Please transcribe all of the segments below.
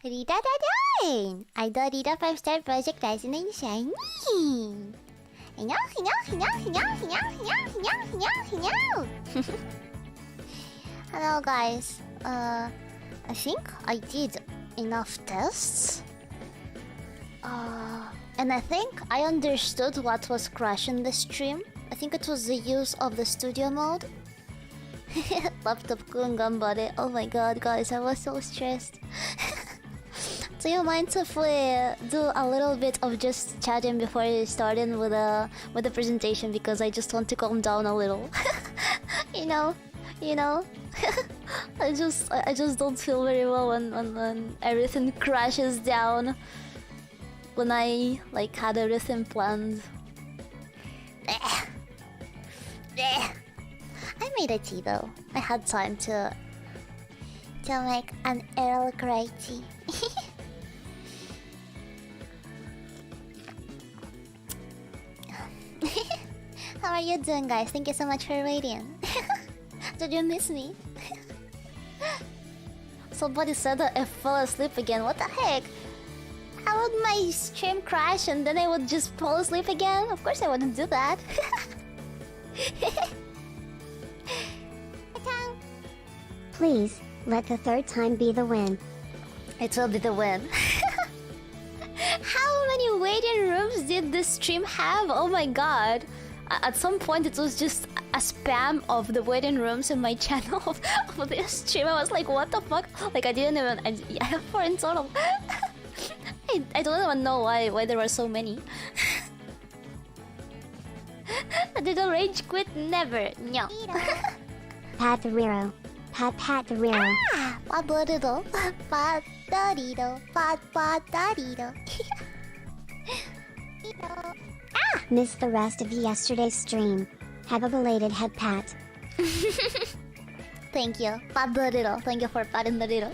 Ridadadoin! Idol Riro 5-star project rising and shining! Hello guys. I think I did enough tests. And I think I understood what was crashing the stream. I think it was the use of the studio mode. Laptop kun ganbare. Oh my god, guys, I was so stressed. Do you mind if we do a little bit of just chatting before starting with the presentation, because I just want to calm down a little. you know. I just don't feel very well when everything crashes down. When I like had everything planned. I made a tea though. I had time to make an Earl Grey tea. How are you doing, guys? Thank you so much for waiting. Did you miss me? Somebody said that I fell asleep again. What the heck? How would my stream crash and then I would just fall asleep again? Of course I wouldn't do that. Please, let the third time be the win. It will be the win. How many waiting rooms did this stream have? Oh my god. At some point it was just a spam of the waiting rooms in my channel of this stream. I was like, what the fuck? Like I didn't even... I have 4 in total. I don't even know why there were so many. Did the rage quit? Never. No. Pat the Riro. Pat the Riro. Ah! Padorido. Padorido. Padorido. Missed the rest of yesterday's stream. Have a belated head pat. Thank you. Padorido. Thank you for patting the riddle.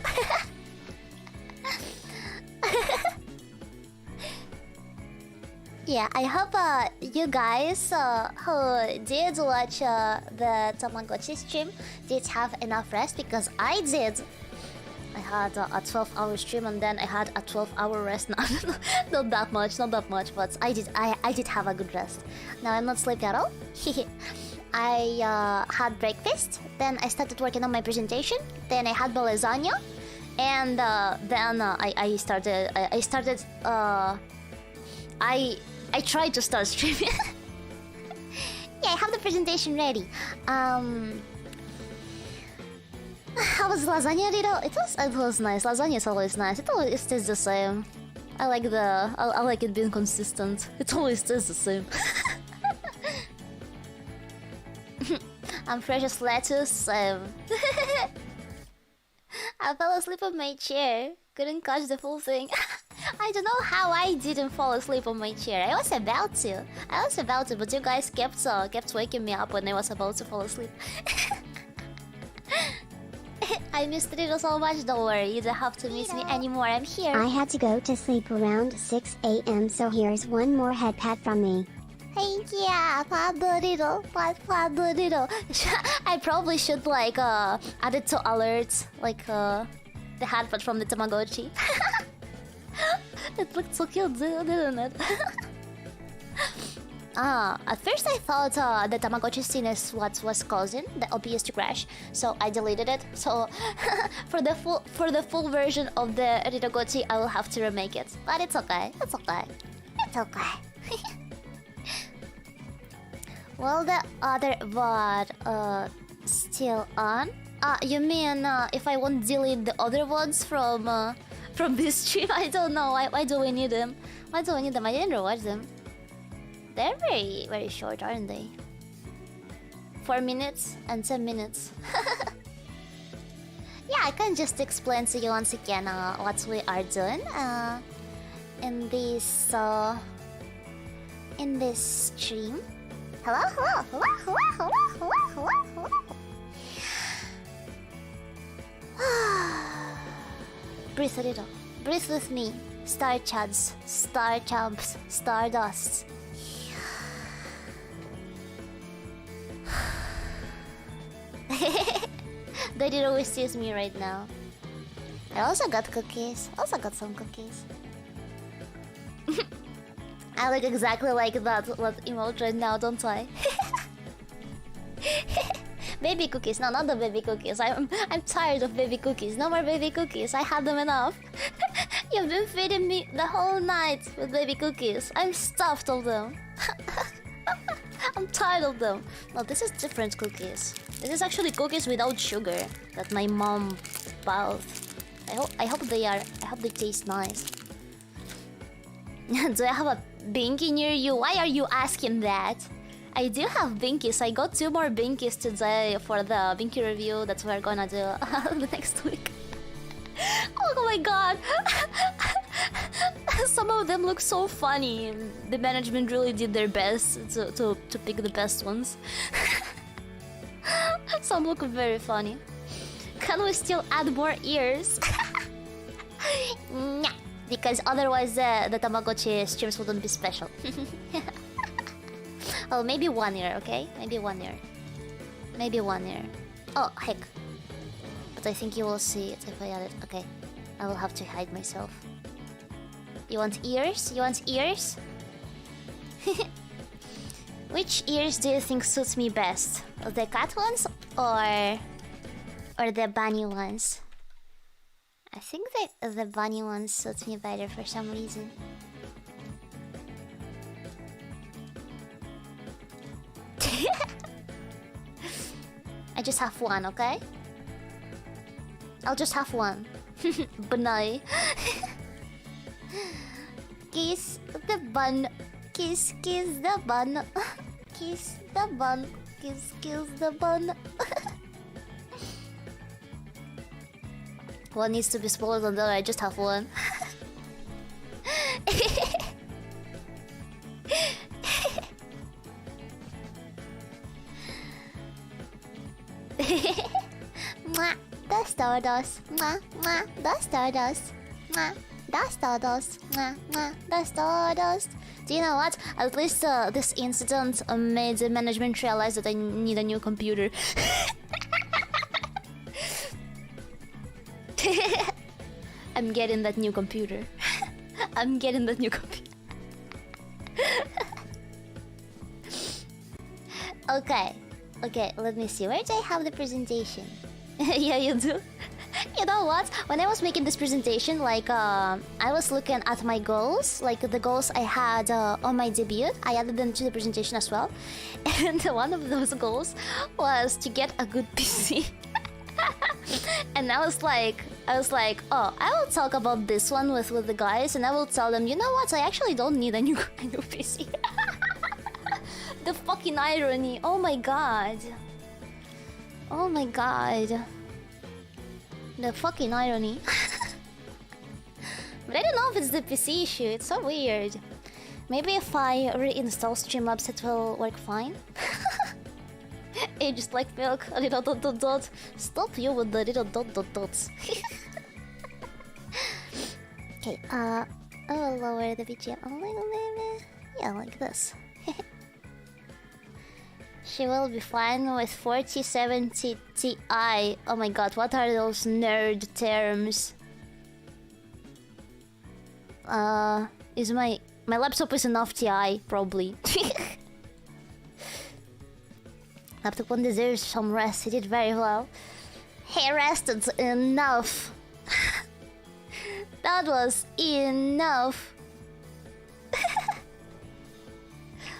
Yeah, I hope you guys who did watch the Tamagotchi stream did have enough rest, because I did. I had a 12-hour stream and then I had a 12-hour rest. Not that much, but I did have a good rest. Now I'm not sleepy at all. I had breakfast, then I started working on my presentation, then I had lasagna, and then I tried to start streaming. Yeah, I have the presentation ready. How was lasagna, Riro? It was nice. Lasagna is always nice. It always tastes the same. I like it being consistent. It always tastes the same. I'm fresh as lettuce. I fell asleep on my chair. Couldn't catch the full thing. I don't know how I didn't fall asleep on my chair. I was about to, but you guys kept waking me up when I was about to fall asleep. I missed Riro so much. Don't worry, you don't have to miss me anymore. I'm here. I had to go to sleep around 6 a.m. so here's one more head pat from me. Thank you, Padurito. I probably should like add it to alerts, like the headbutt from the Tamagotchi. It looked so cute, didn't it? At first I thought the Tamagotchi scene is what was causing the OBS to crash, so I deleted it. So for the full version of the Rirogotchi, I will have to remake it. But it's okay. It's okay. It's okay. Well, the other VOD still on? You mean if I won't delete the other ones from this stream? I don't know. Why do we need them? Why do we need them? I didn't rewatch them. They're very, very short, aren't they? 4 minutes and 10 minutes. Yeah, I can just explain to you once again what we are doing in this stream. Hello. Breathe a little. Breathe with me. Star chads, star champs, stardust. They did always tease me right now. I also got cookies. Also got some cookies. I look exactly like that emote right now, don't I? Baby cookies. No, not the baby cookies. I'm tired of baby cookies. No more baby cookies. I had them enough. You've been feeding me the whole night with baby cookies. I'm stuffed of them. I'm tired of them. No, this is different cookies. This is actually cookies without sugar that my mom bought. I hope they taste nice. Do I have a binky near you? Why are you asking that? I do have binkies. I got 2 more binkies today for the binky review that we're gonna do the next week. Oh my god! Some of them look so funny. The management really did their best to pick the best ones. Some look very funny. Can we still add more ears? Nah, because otherwise the Tamagotchi streams wouldn't be special. Oh, maybe 1 ear, okay? Maybe 1 ear. Maybe 1 ear. Oh, heck. But I think you will see it if I add it. Okay. I will have to hide myself. You want ears? You want ears? Which ears do you think suits me best? The cat ones or the bunny ones? I think the bunny ones suits me better for some reason. I just have one, okay? I'll just have one. Bunny. Kiss the bun. Kiss the bun. Kiss the bun. Kiss the bun. One needs to be smaller than the other. I just have one. Mwah, the stardust. Mwah, mwah, the stardust. Mwah, the stardust. Mwah, mwah, the stardust. Do you know what? At least this incident made the management realize that I need a new computer. I'm getting that new computer. I'm getting that new computer. Okay, let me see. Where do I have the presentation? Yeah, you do. You know what? When I was making this presentation, like, I was looking at my goals, like the goals I had on my debut. I added them to the presentation as well. And one of those goals was to get a good PC. And I was like, oh, I will talk about this one with the guys, and I will tell them, you know what? I actually don't need a new PC. The fucking irony. Oh my god. Oh my god. The fucking irony. But I don't know if it's the PC issue. It's so weird. Maybe if I reinstall Streamlabs, it will work fine. Aged like milk, a little dot dot dot. Stop you with the little dot dot dots. Okay, I will lower the BGM a little bit. Yeah, like this. She will be fine with 4070 Ti. Oh my god, what are those nerd terms? Is my laptop is enough Ti, probably. Laptop one deserves some rest. He did very well. He rested enough. That was enough.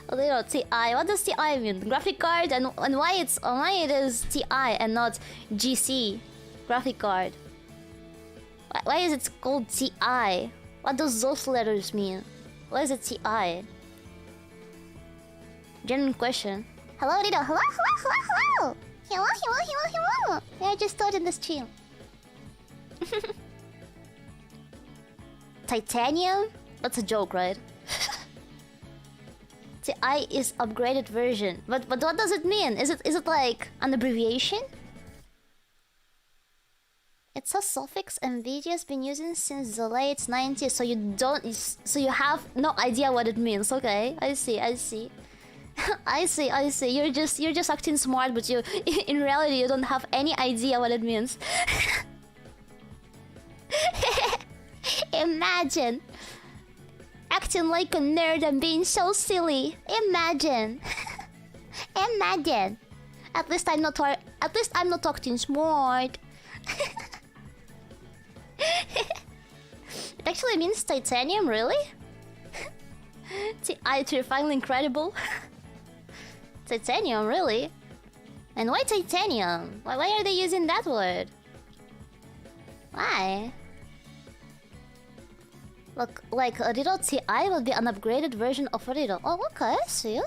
A little Ti. What does Ti mean? Graphic card, and why it is Ti and not GC graphic card? Why is it called Ti? What does those letters mean? What is it Ti? Genuine question. Hello, Riro. Hello, hello, hello, hello. Hello, hello, hello, hello. Yeah, I just started the stream. Titanium? That's a joke, right? Ti is upgraded version. But what does it mean? Is it like an abbreviation? It's a suffix NVIDIA's been using since the late 90s, so you have no idea what it means. Okay, I see. I see. You're just acting smart, but you in reality you don't have any idea what it means. Imagine acting like a nerd and being so silly. Imagine. Imagine. At least I'm not acting smart. It actually means titanium, really? Terrifyingly incredible. Titanium, really? And why titanium? Why are they using that word? Why? Look, like a little Ti will be an upgraded version of a little. Oh, okay, I see.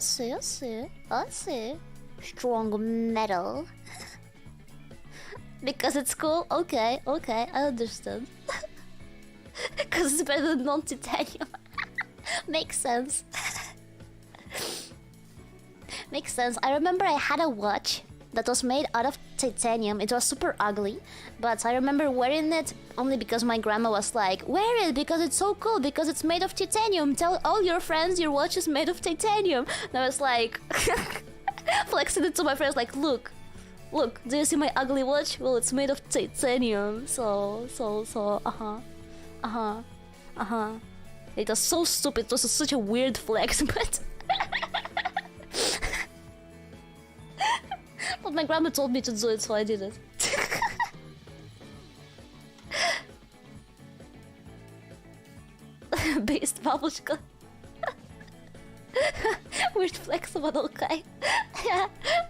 Strong metal. Because it's cool? Okay, I understood. Because it's better than non-titanium. Makes sense. Makes sense. I remember I had a watch that was made out of titanium. It was super ugly, but I remember wearing it only because my grandma was like, wear it because it's so cool, because it's made of titanium. Tell all your friends your watch is made of titanium. And I was like, flexing it to my friends like, look, do you see my ugly watch? Well, it's made of titanium. So, It was so stupid. It was such a weird flex, but... But my grandma told me to do it, so I did it. Based babushka. Weird flex, but okay.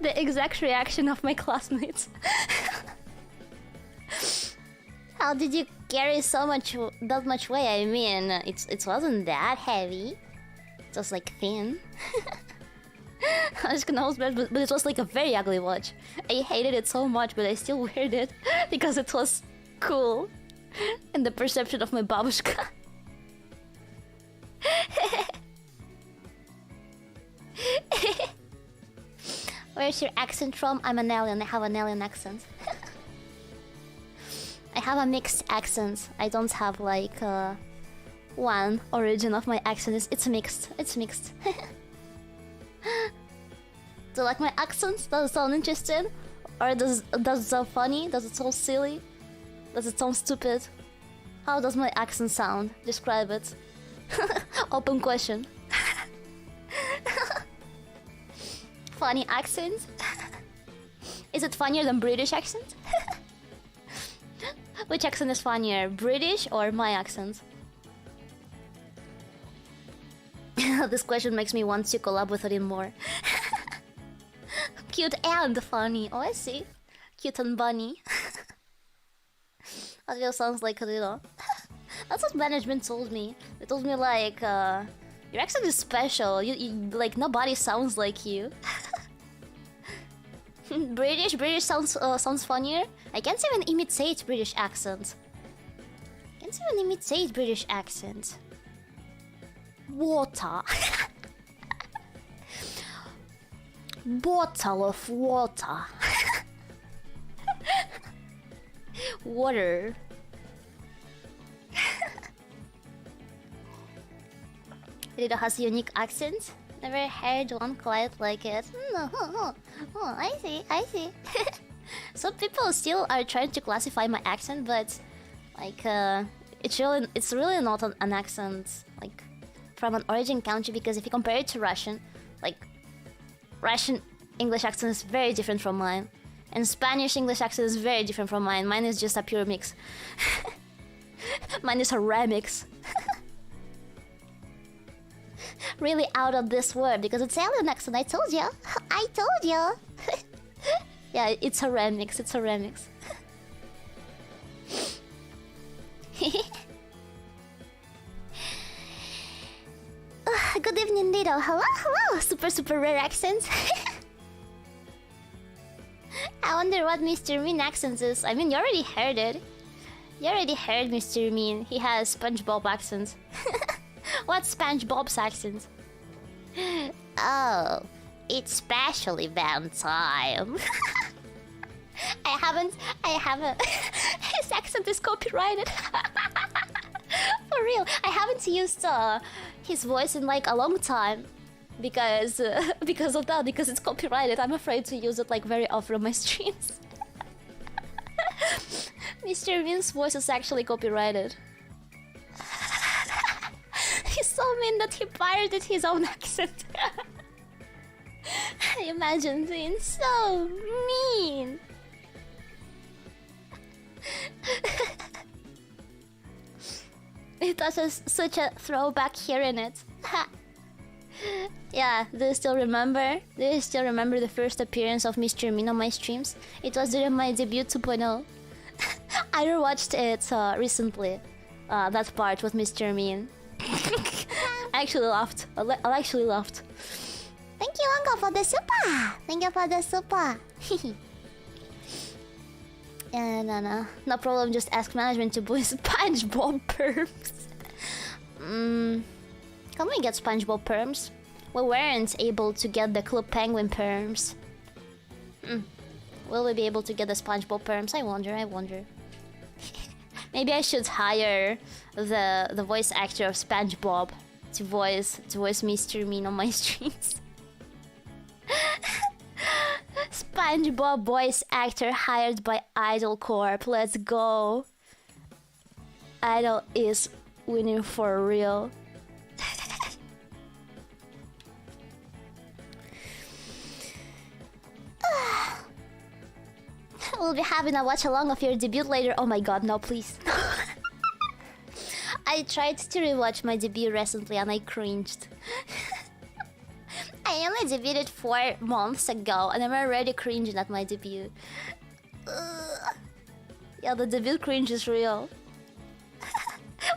The exact reaction of my classmates. How did you carry that much weight? I mean, it wasn't that heavy. It was like thin. I was bad, but it was like a very ugly watch. I hated it so much, but I still wear it because it was cool in the perception of my babushka. Where's your accent from? I'm an alien. I have an alien accent. I have a mixed accent. I don't have like one origin of my accent. It's mixed. It's mixed. Do you like my accent? Does it sound interesting? Or does it sound funny? Does it sound silly? Does it sound stupid? How does my accent sound? Describe it. Open question. Funny accent? Is it funnier than British accent? Which accent is funnier, British or my accent? This question makes me want to collab with Rin more. Cute and funny. Oh, I see. Cute and bunny. That just sounds like a little. That's what management told me. They told me like, your accent is special. You like nobody sounds like you. British sounds funnier. I can't even imitate British accent. Can't even imitate British accent. Water. Bottle of water. Water. Riro has a unique accent. Never heard one quite like it. Oh, I see. Some people still are trying to classify my accent, but like it's really not an accent like from an origin country, because if you compare it to Russian, like Russian English accent is very different from mine, and Spanish English accent is very different from mine. Mine is just a pure mix. Mine is a remix. Really out of this world because it's alien accent. I told you. Yeah, it's a remix. Good evening, Riro. Hello. Super rare accent. I wonder what Mr. Mean accent is. I mean, you already heard it. You already heard Mr. Mean. He has SpongeBob accent. What's SpongeBob's accent? Oh, it's special event time. I haven't. His accent is copyrighted. For real, I haven't used his voice in like a long time because of that. Because it's copyrighted, I'm afraid to use it like very often on my streams. Mr. Vin's voice is actually copyrighted. He's so mean that he pirated his own accent. Imagine being so mean. It has such a throwback here in it. Yeah, do you still remember? Do you still remember the first appearance of Mr. Mean on my streams? It was during my debut 2.0. I rewatched it recently. That part with Mr. Mean. I actually laughed. I actually laughed. Thank you, Uncle, for the super. Thank you for the super. Yeah, no problem. Just ask management to buy SpongeBob perms. Can we get SpongeBob perms? We weren't able to get the Club Penguin perms. Will we be able to get the SpongeBob perms? I wonder. Maybe I should hire the voice actor of SpongeBob to voice Mr. Mean on my streams. SpongeBob voice actor hired by Idol Corp. Let's go. Idol is winning for real. We'll be having a watch along of your debut later. Oh my god, no, please. I tried to rewatch my debut recently and I cringed. I only debuted 4 months ago and I'm already cringing at my debut. Yeah, the debut cringe is real.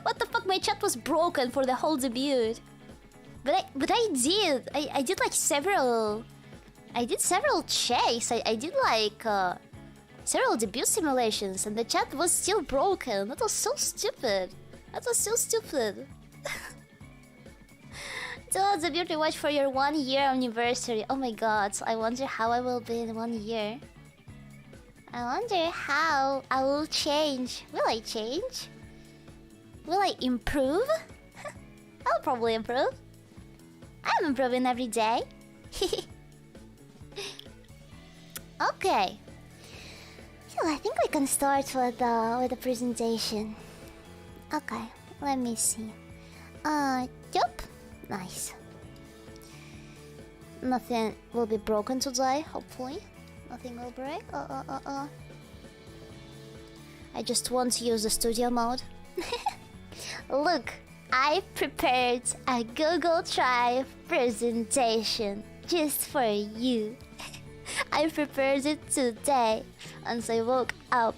What the fuck? My chat was broken for the whole debut. But I did. I did like several. I did several checks. I did like several debut simulations and the chat was still broken. That was so stupid. Do a debut rewatch for your 1-year anniversary. Oh my god, I wonder how I will be in 1 year. I wonder how I will change. Will I change? Will I improve? I'll probably improve. I'm improving every day. Okay. So I think we can start with the presentation. Okay, let me see. Yup. Nice. Nothing will be broken today, hopefully. Nothing will break. I just want to use the studio mode. Look, I prepared a Google Drive presentation just for you. I prepared it today once I woke up.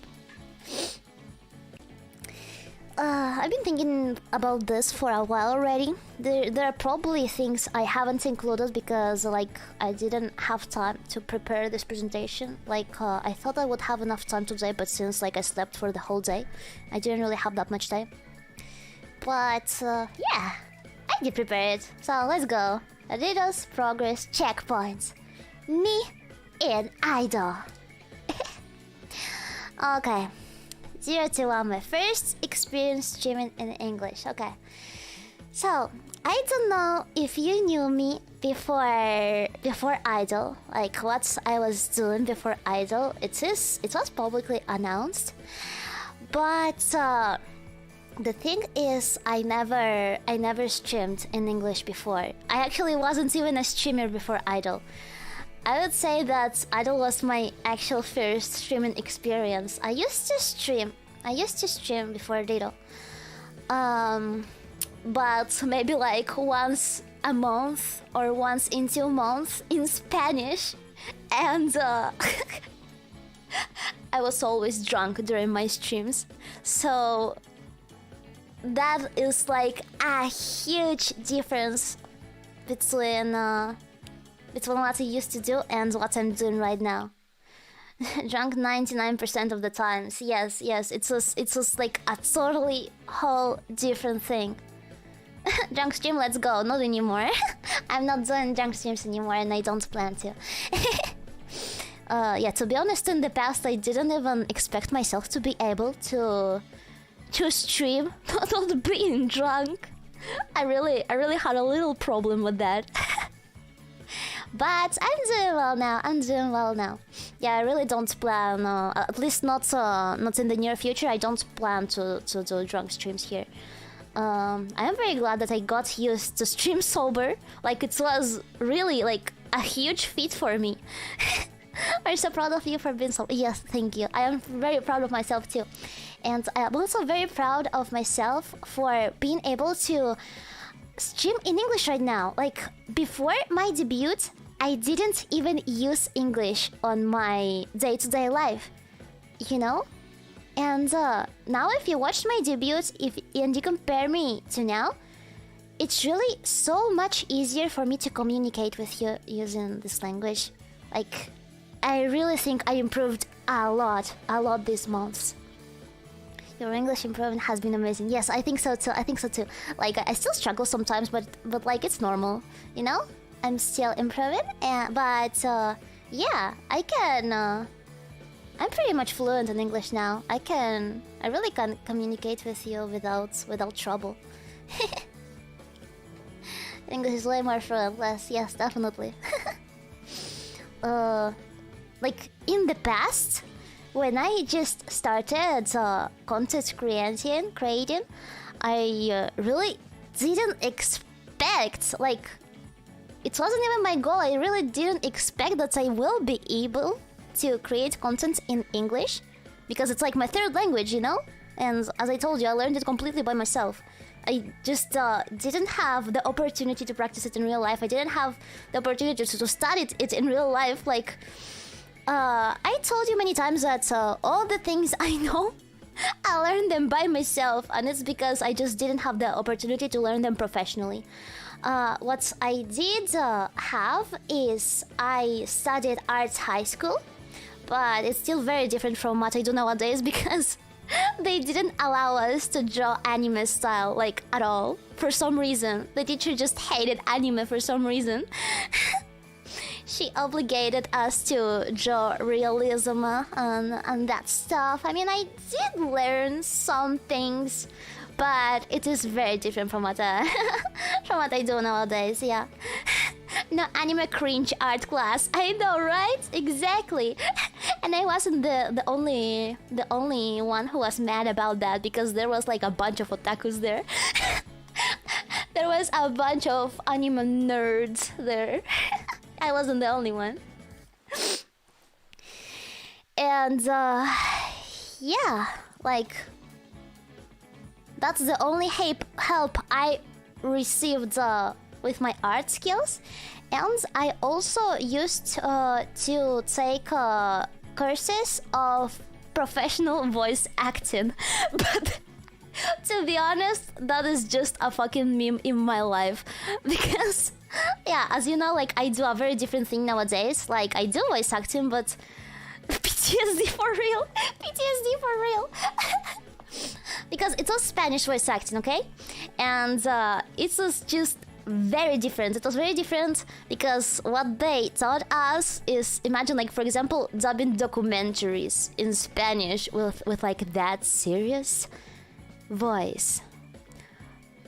I've been thinking about this for a while already. There are probably things I haven't included because like I didn't have time to prepare this presentation. Like I thought I would have enough time today, but since like I slept for the whole day, I didn't really have that much time. But yeah, I did prepare it. So let's go. Riddles progress checkpoints. Me in Idol. Okay. 0 to 1, my first experience streaming in English. Okay. So, I don't know if you knew me before Idol, like what I was doing before Idol. It was publicly announced, but the thing is, I never streamed in English before. I actually wasn't even a streamer before Idol. I would say that Idol was my actual first streaming experience. I used to stream before Riro. But maybe like once a month or once in 2 months in Spanish, and I was always drunk during my streams, so that is like a huge difference between what I used to do and what I'm doing right now. Drunk 99% of the times. Yes, it was like a totally whole different thing. Drunk stream, let's go. Not anymore. I'm not doing drunk streams anymore, and I don't plan to. Yeah, to be honest, in the past, I didn't even expect myself to be able to stream not being drunk. I really had a little problem with that. But I'm doing well now. Yeah, I really don't plan, at least not in the near future, I don't plan to do drunk streams here. I am very glad that I got used to stream sober. Like, it was really like a huge feat for me. I'm so proud of you for being sober. Yes, thank you. I am very proud of myself too. And I'm also very proud of myself for being able to stream in English right now. Like, before my debut, I didn't even use English on my day-to-day life, you know? And now if you watch my debut and you compare me to now, it's really so much easier for me to communicate with you using this language. Like, I really think I improved a lot these months. Your English improvement has been amazing. Yes, I think so too. Like, I still struggle sometimes, but like, it's normal, you know? I'm still improving, but yeah, I can. I'm pretty much fluent in English now. I really can communicate with you without trouble. English is way more fluent. Yes, definitely. Like, in the past, when I just started content creating, I really didn't expect, like, it wasn't even my goal. I really didn't expect that I will be able to create content in English, because it's like my third language, you know? And as I told you, I learned it completely by myself. I just didn't have the opportunity to practice it in real life. I didn't have the opportunity to study it in real life. Like, I told you many times that all the things I know, I learned them by myself, and it's because I just didn't have the opportunity to learn them professionally. What I did have is I studied arts high school, but it's still very different from what I do nowadays because they didn't allow us to draw anime style, like, at all. For some reason. The teacher just hated anime for some reason. She obligated us to draw realism and that stuff. I mean, I did learn some things, but it is very different from what I do nowadays. Yeah. No anime cringe art class. I know, right? Exactly. And I wasn't the only one who was mad about that, because there was like a bunch of otakus there. There was a bunch of anime nerds there. I wasn't the only one. And yeah, like, that's the only help I received with my art skills. And I also used to take courses of professional voice acting. But to be honest, that is just a fucking meme in my life. Because, yeah, as you know, like, I do a very different thing nowadays. Like, I do voice acting, but PTSD for real. PTSD for real. Because it was Spanish voice acting, okay? And it was just very different. It was very different because what they taught us is, imagine, like, for example, dubbing documentaries in Spanish with like that serious voice.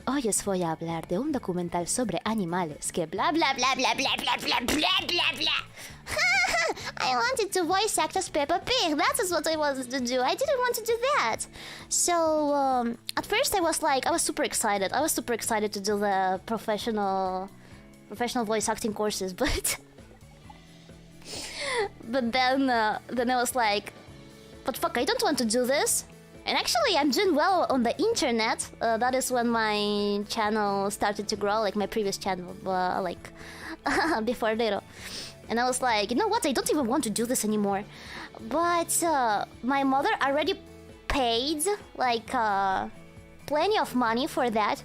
Hoy os voy a hablar de un documental sobre animales que bla bla bla bla bla bla bla bla bla bla. I wanted to voice act as Peppa Pig. That is what I wanted to do. I didn't want to do that. So at first I was super excited. I was super excited to do the professional voice acting courses, but then I was like, but fuck, I don't want to do this. And actually, I'm doing well on the internet. That is when my channel started to grow, like my previous channel, like before Riro. And I was like, you know what? I don't even want to do this anymore. But my mother already paid like plenty of money for that.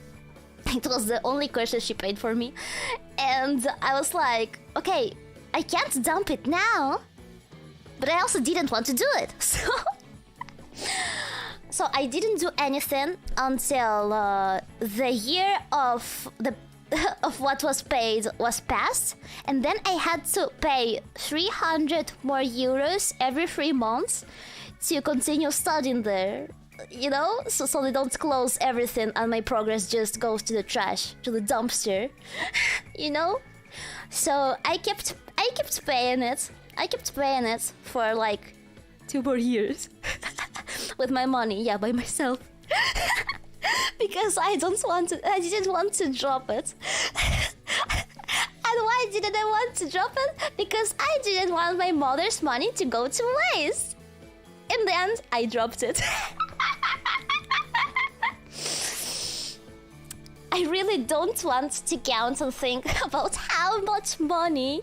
It was the only courses she paid for me. And I was like, okay, I can't dump it now. But I also didn't want to do it. So I didn't do anything until the year of what was paid was passed, and then I had to pay 300 more euros every 3 months to continue studying there. You know, so they don't close everything and my progress just goes to the trash, to the dumpster. You know, so I kept paying it. I kept paying it for like 2 more years. With my money, yeah, by myself. Because I didn't want to drop it. And why didn't I want to drop it? Because I didn't want my mother's money to go to waste. In the end, I dropped it. I really don't want to count and think about how much money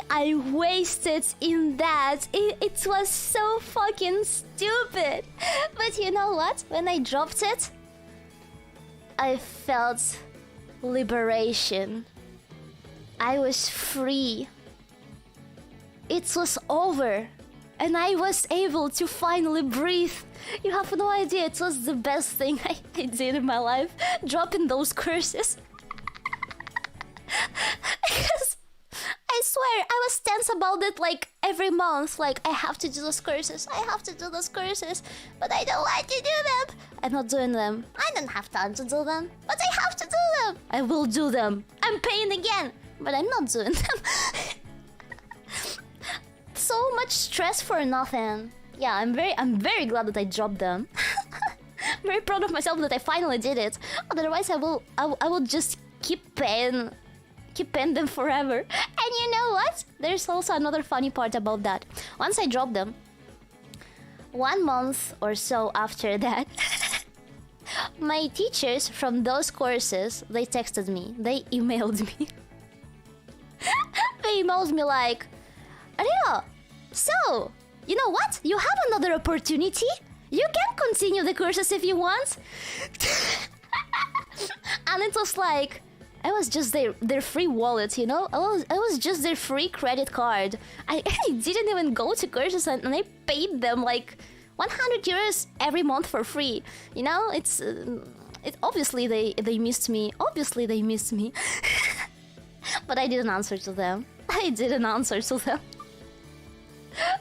I wasted in that. It was so fucking stupid. But you know what? When I dropped it, I felt liberation. I was free. It was over. And I was able to finally breathe. You have no idea. It was the best thing I did in my life. Dropping those curses. Because I swear, I was tense about it like every month. Like, I have to do those courses. I have to do those courses. But I don't want to do them. I'm not doing them. I don't have time to do them. But I have to do them. I will do them. I'm paying again. But I'm not doing them. So much stress for nothing. Yeah, I'm very glad that I dropped them. I'm very proud of myself that I finally did it. Otherwise, I will just keep paying them forever. And you know what? There's also another funny part about that. Once I dropped them, 1 month or so after that, my teachers from those courses, they texted me. They emailed me. They emailed me like, Riro, so, you know what? You have another opportunity. You can continue the courses if you want. And it was like, I was just their free wallet, you know? I was just their free credit card. I didn't even go to courses and I paid them like 100 euros every month for free. You know, obviously they missed me. Obviously they missed me. But I didn't answer to them.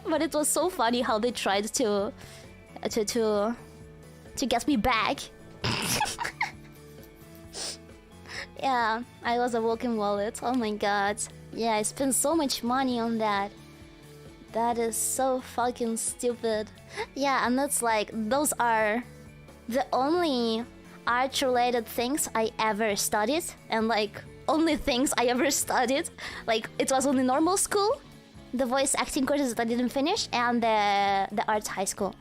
But it was so funny how they tried to get me back. Yeah, I was a walking wallet. Oh my god. Yeah, I spent so much money on that. That is so fucking stupid. Yeah, and that's like, those are the only art-related things I ever studied. And like, only things I ever studied. Like, it was only normal school, the voice acting courses that I didn't finish, and the arts high school.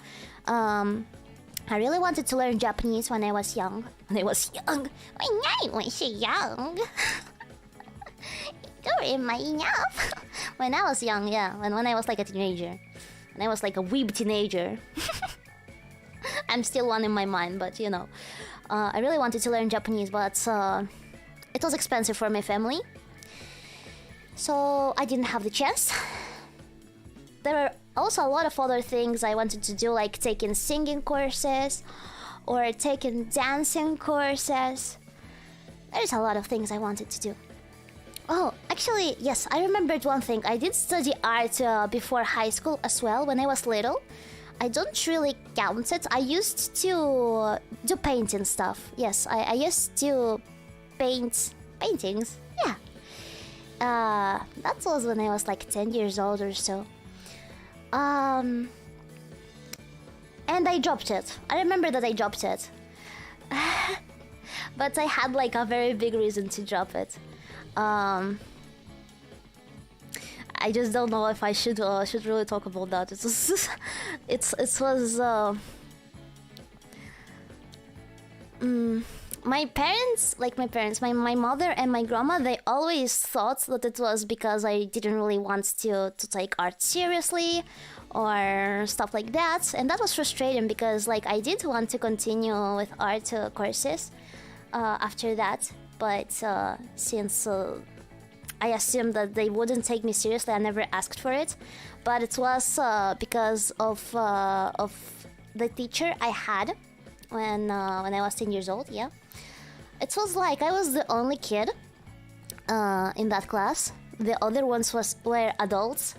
I really wanted to learn Japanese when I was young. When I was young. When I was young, yeah. When I was like a teenager. When I was like a weeb teenager. I'm still one in my mind, but you know. I really wanted to learn Japanese, but it was expensive for my family. So I didn't have the chance. There were also a lot of other things I wanted to do, like taking singing courses or taking dancing courses. There's a lot of things I wanted to do. Oh, actually, yes, I remembered one thing. I did study art before high school as well when I was little. I don't really count it. I used to do painting stuff. Yes, I used to paint paintings. Yeah. That was when I was like 10 years old or so. And I dropped it. I remember that I dropped it. But I had like a very big reason to drop it. I just don't know if I should really talk about that. It was my parents, my mother and my grandma, they always thought that it was because I didn't really want to take art seriously or stuff like that, and that was frustrating because like I did want to continue with art courses after that, but since I assumed that they wouldn't take me seriously, I never asked for it. But it was because of the teacher I had when I was 10 years old. Yeah, it was like I was the only kid in that class. The other ones were adults,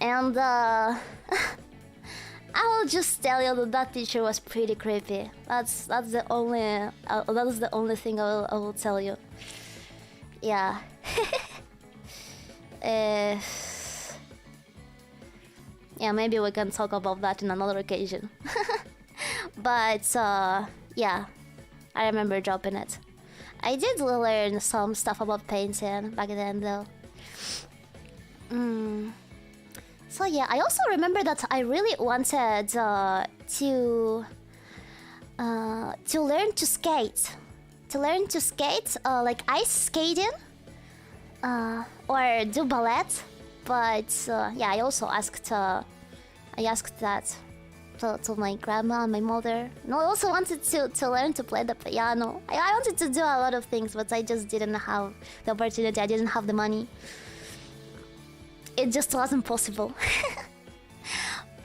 and I will just tell you that teacher was pretty creepy. That's the only thing I will tell you. Yeah. Yeah, maybe we can talk about that in another occasion. But yeah, I remember dropping it. I did learn some stuff about painting back then though. So yeah, I also remember that I really wanted to learn to skate. Like ice skating or do ballet. But yeah, I also asked that to my grandma and my mother. No, I also wanted to learn to play the piano. I wanted to do a lot of things, but I just didn't have the opportunity. I didn't have the money. It just wasn't possible.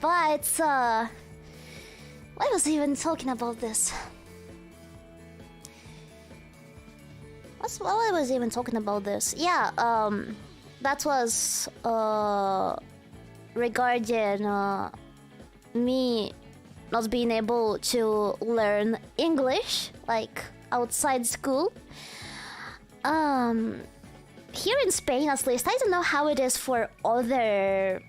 But why was I even talking about this? Why was I even talking about this? Yeah, that was regarding me not being able to learn English like outside school. Here in Spain, at least, I don't know how it is for other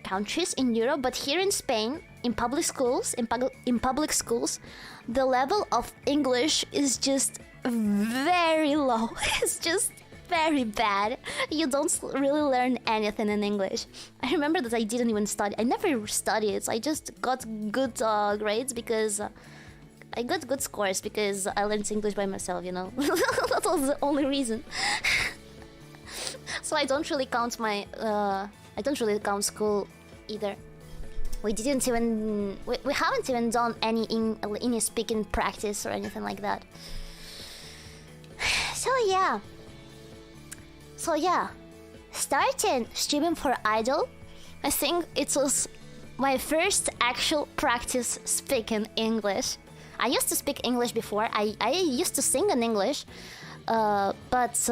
countries in Europe, but here in Spain, in public schools, the level of English is just very low. It's just very bad. You don't really learn anything in English. I remember that I didn't even study. I never studied. I just got good grades because I got good scores because I learned English by myself, you know. That was the only reason. So I don't really count school either. We haven't even done any speaking practice or anything like that. So yeah, starting streaming for Idol, I think it was my first actual practice speaking English. I used to speak English before. I used to sing in English, but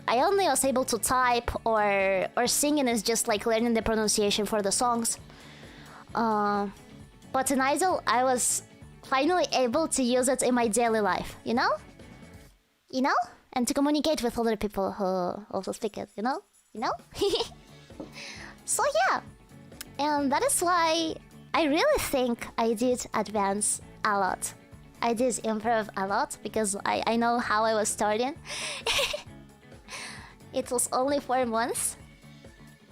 I only was able to type or singing is just like learning the pronunciation for the songs. But in Idol, I was finally able to use it in my daily life, you know? And to communicate with other people who also speak it, you know? So yeah, and that is why I really think I did advance a lot. I did improve a lot because I know how I was starting. It was only 4 months.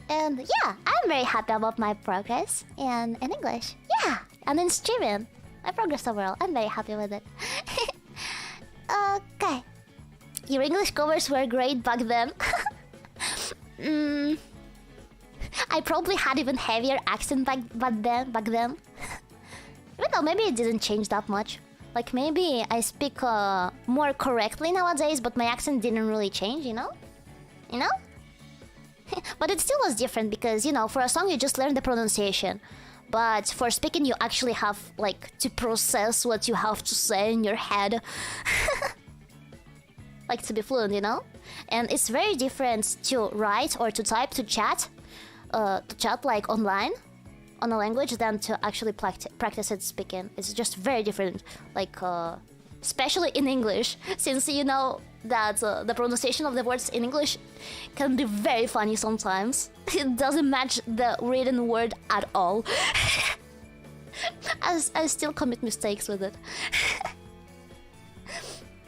And yeah, I'm very happy about my progress in English. Yeah, and in streaming. My progress overall, I'm very happy with it. Okay. Your English covers were great back then. I probably had even heavier accent back then. Even though maybe it didn't change that much. Like maybe I speak more correctly nowadays, but my accent didn't really change, you know? But it still was different because, you know, for a song you just learn the pronunciation. But for speaking you actually have, like, to process what you have to say in your head. Like, to be fluent, you know? And it's very different to write or to type, to chat like online on a language than to actually practice it speaking. It's just very different. Like, especially in English, since you know that the pronunciation of the words in English can be very funny sometimes. It doesn't match the written word at all. I still commit mistakes with it.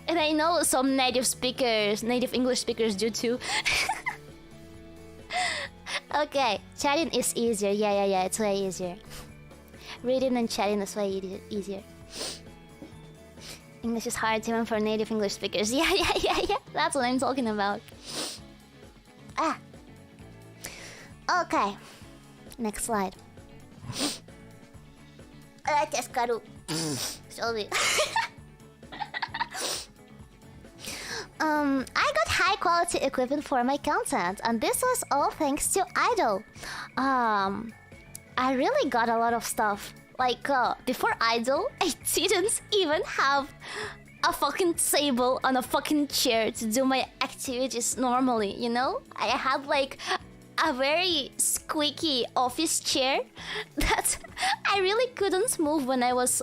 And I know some native English speakers do too. Okay, chatting is easier. Yeah, it's way easier. Reading and chatting is way easier. English is hard even for native English speakers. Yeah. That's what I'm talking about. Okay. Next slide. Sorry. I got high quality equipment for my content, and this was all thanks to Idol. I really got a lot of stuff. Like, before Idol, I didn't even have a fucking table on a fucking chair to do my activities normally, you know? I had, like, a very squeaky office chair that I really couldn't move when I was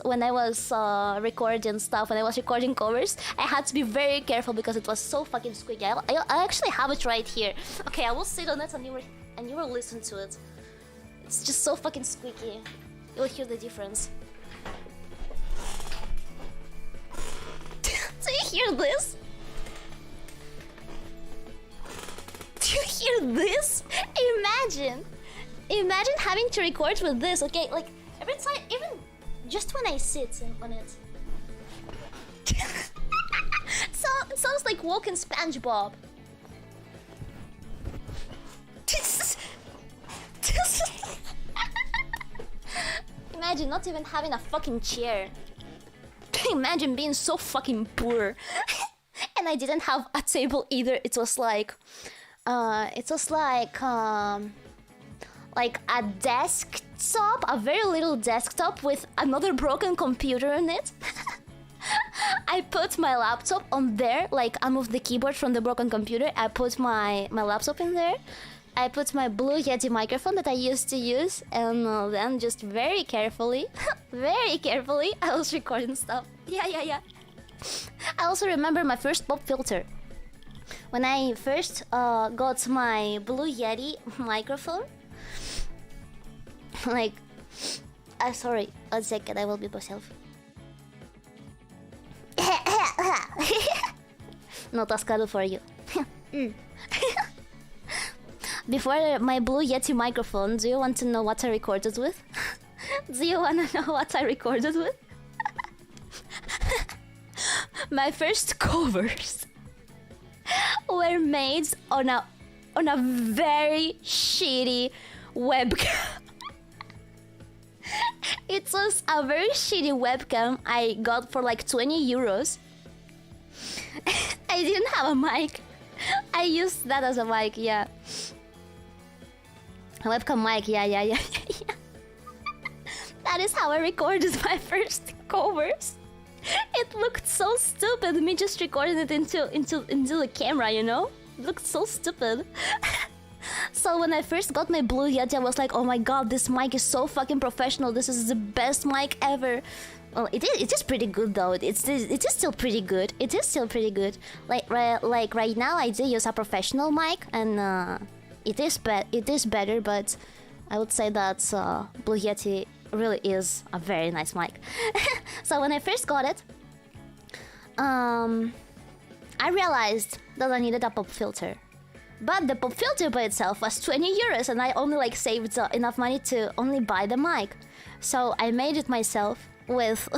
recording stuff. When I was recording covers, I had to be very careful because it was so fucking squeaky. I actually have it right here. Okay, I will sit on it and you will listen to it. It's just so fucking squeaky. You'll hear the difference. Do you hear this? Do you hear this? Imagine having to record with this, okay? Like, every time, even just when I sit on it. So, it sounds like walking SpongeBob. Imagine not even having a fucking chair. Imagine being so fucking poor. And I didn't have a table either. It was like a desktop, a very little desktop with another broken computer in it. I put my laptop on there, like I moved the keyboard from the broken computer. I put my laptop in there. I put my Blue Yeti microphone that I used to use, and then just very carefully, I was recording stuff. Yeah. I also remember my first pop filter. When I first got my Blue Yeti microphone, like, sorry, a second, I will be myself. Not Tascado for you. Before my Blue Yeti microphone, do you want to know what I recorded with? Do you want to know what I recorded with? My first covers were made on a very shitty webcam. It was a very shitty webcam I got for like 20 euros. I didn't have a mic. I used that as a mic, yeah. A webcam mic, yeah. That is how I recorded my first covers. It looked so stupid, me just recording it into the camera, you know? It looked so stupid. So when I first got my Blue Yeti, I was like, oh my god, this mic is so fucking professional. This is the best mic ever. Well, it is pretty good though. It is still pretty good. It is still pretty good. Like right now, I do use a professional mic, and it is better. But I would say that Blue Yeti really is a very nice mic. So when I first got it, I realized that I needed a pop filter. But the pop filter by itself was 20 euros, and I only like saved enough money to only buy the mic. So I made it myself with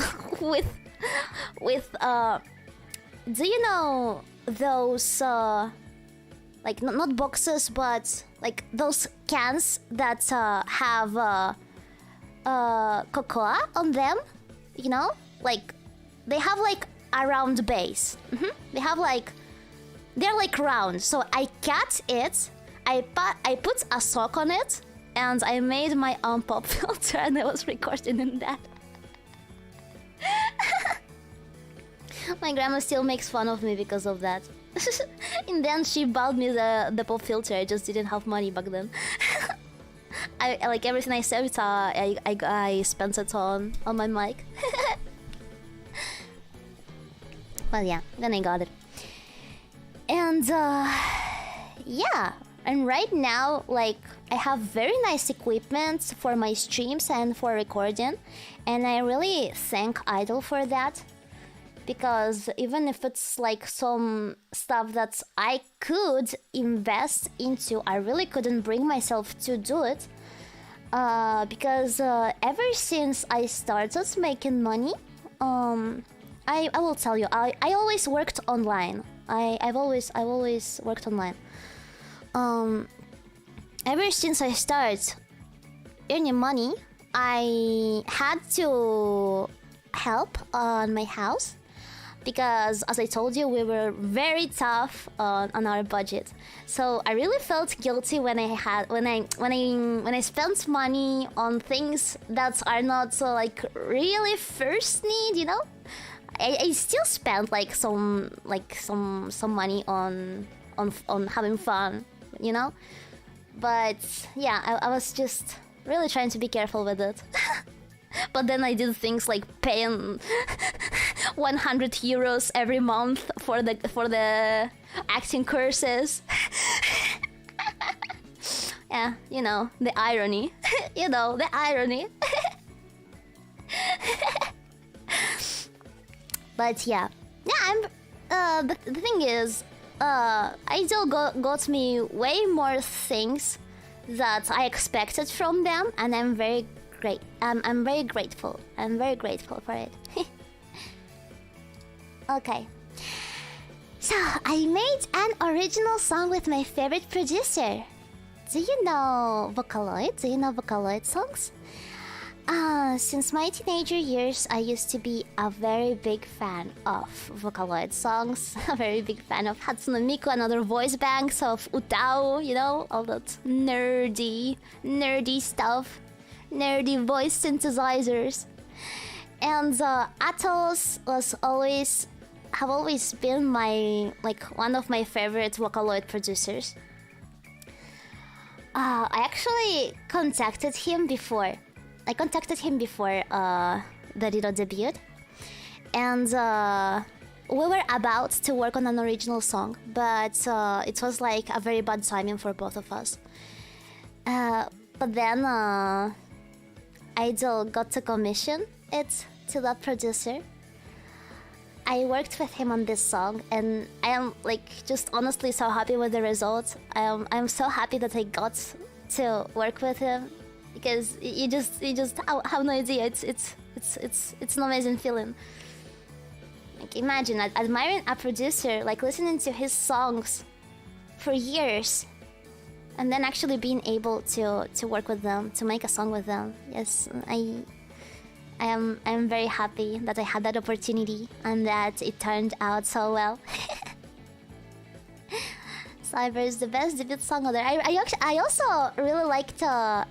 do you know those like not boxes, but like those cans that have cocoa on them, you know? Like they have like a round base. They have like, they're like round. So I cut it, I put a sock on it, and I made my own pop filter, and I was recording in that. My grandma still makes fun of me because of that. And then she bought me the pop filter. I just didn't have money back then. I like everything I saved. I spent it on my mic. But yeah, then I got it. And yeah, and right now, like, I have very nice equipment for my streams and for recording, and I really thank Idol for that. Because even if it's like some stuff that I could invest into, I really couldn't bring myself to do it. Because ever since I started making money, I will tell you, I always worked online. I've always worked online. Ever since I started earning money, I had to help on my house. Because, as I told you, we were very tough on our budget. So I really felt guilty when I spent money on things that are not like really first need, you know. I still spent like some money on having fun, you know. But yeah, I was just really trying to be careful with it. But then I did things like paying 100 euros every month for the acting courses. Yeah, you know, the irony. You know, the irony. But yeah, the thing is, Idol got me way more things that I expected from them, and I'm very grateful. I'm very grateful for it. Okay. So, I made an original song with my favorite producer. Do you know Vocaloid? Do you know Vocaloid songs? Since my teenager years, I used to be a very big fan of Vocaloid songs. A very big fan of Hatsune Miku and other voice banks, of Utao, you know, all that nerdy stuff. Nerdy voice synthesizers. And Atos have always been one of my favorite Vocaloid producers. I actually contacted him before. The Riro debut, and we were about to work on an original song, but it was like a very bad timing for both of us. But then Idol got to commission it to that producer. I worked with him on this song, and I am like just honestly so happy with the results. I'm so happy that I got to work with him, because you just have no idea. It's an amazing feeling. Like, imagine admiring a producer, like listening to his songs for years, and then actually being able to work with them, to make a song with them. Yes, I'm very happy that I had that opportunity and that it turned out so well. Cyber is the best debut song out there. I also really liked the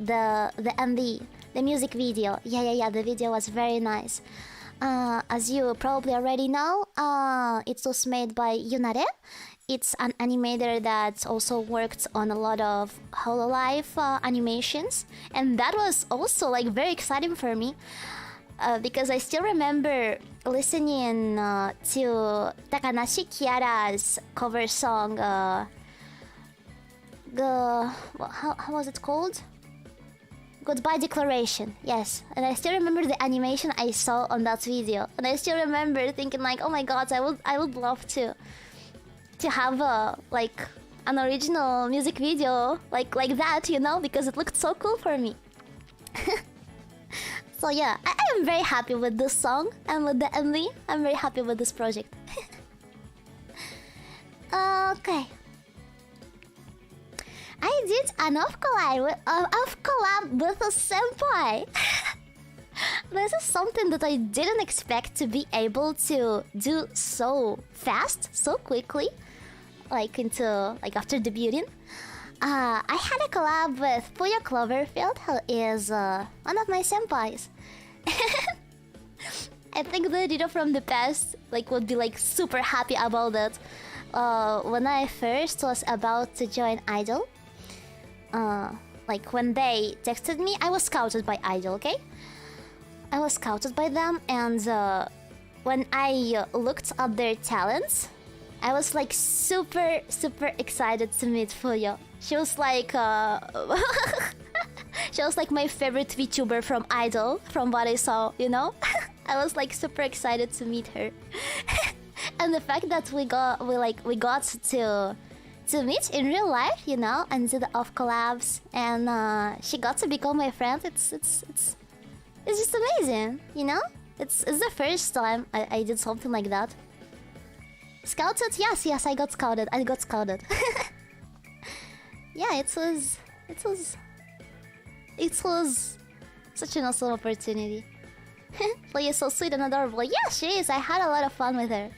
MV, the music video. Yeah, the video was very nice. As you probably already know, it was made by Yunare. It's an animator that also worked on a lot of Hololive animations, and that was also like very exciting for me. Because I still remember listening to Takanashi Kiara's cover song, how was it called? Goodbye Declaration, yes. And I still remember the animation I saw on that video, and I still remember thinking like, oh my god, I would love to have like an original music video like that, you know, because it looked so cool for me. So yeah, I am very happy with this song and with the MV. I'm very happy with this project. Okay. I did an off collab with a senpai. This is something that I didn't expect to be able to do so fast, so quickly, like after debuting. I had a collab with Puyo Cloverfield, who is one of my senpais. I think the Riro from the past would be super happy about it. When I first was about to join Idol, when they texted me, I was scouted by Idol, okay? I was scouted by them, and when I looked at their talents, I was super excited to meet Fuyo. She was she was my favorite VTuber from Idol, from what I saw, you know? I was super excited to meet her. And the fact that we got to meet in real life, you know, and do the off collabs, and she got to become my friend. It's just amazing, you know. It's the first time I did something like that. Scouted? Yes, I got scouted. Yeah, it was such an awesome opportunity. Lee is so sweet and adorable. Yeah, she is. I had a lot of fun with her.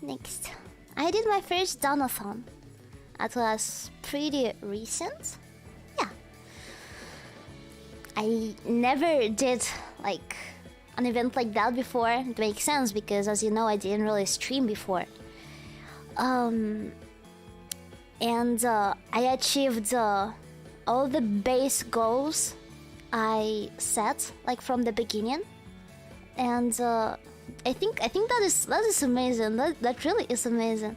Next. I did my first donathon. That was pretty recent. Yeah. I never did an event like that before. It makes sense because, as you know, I didn't really stream before. And I achieved all the base goals I set from the beginning, and I think that is amazing. That really is amazing.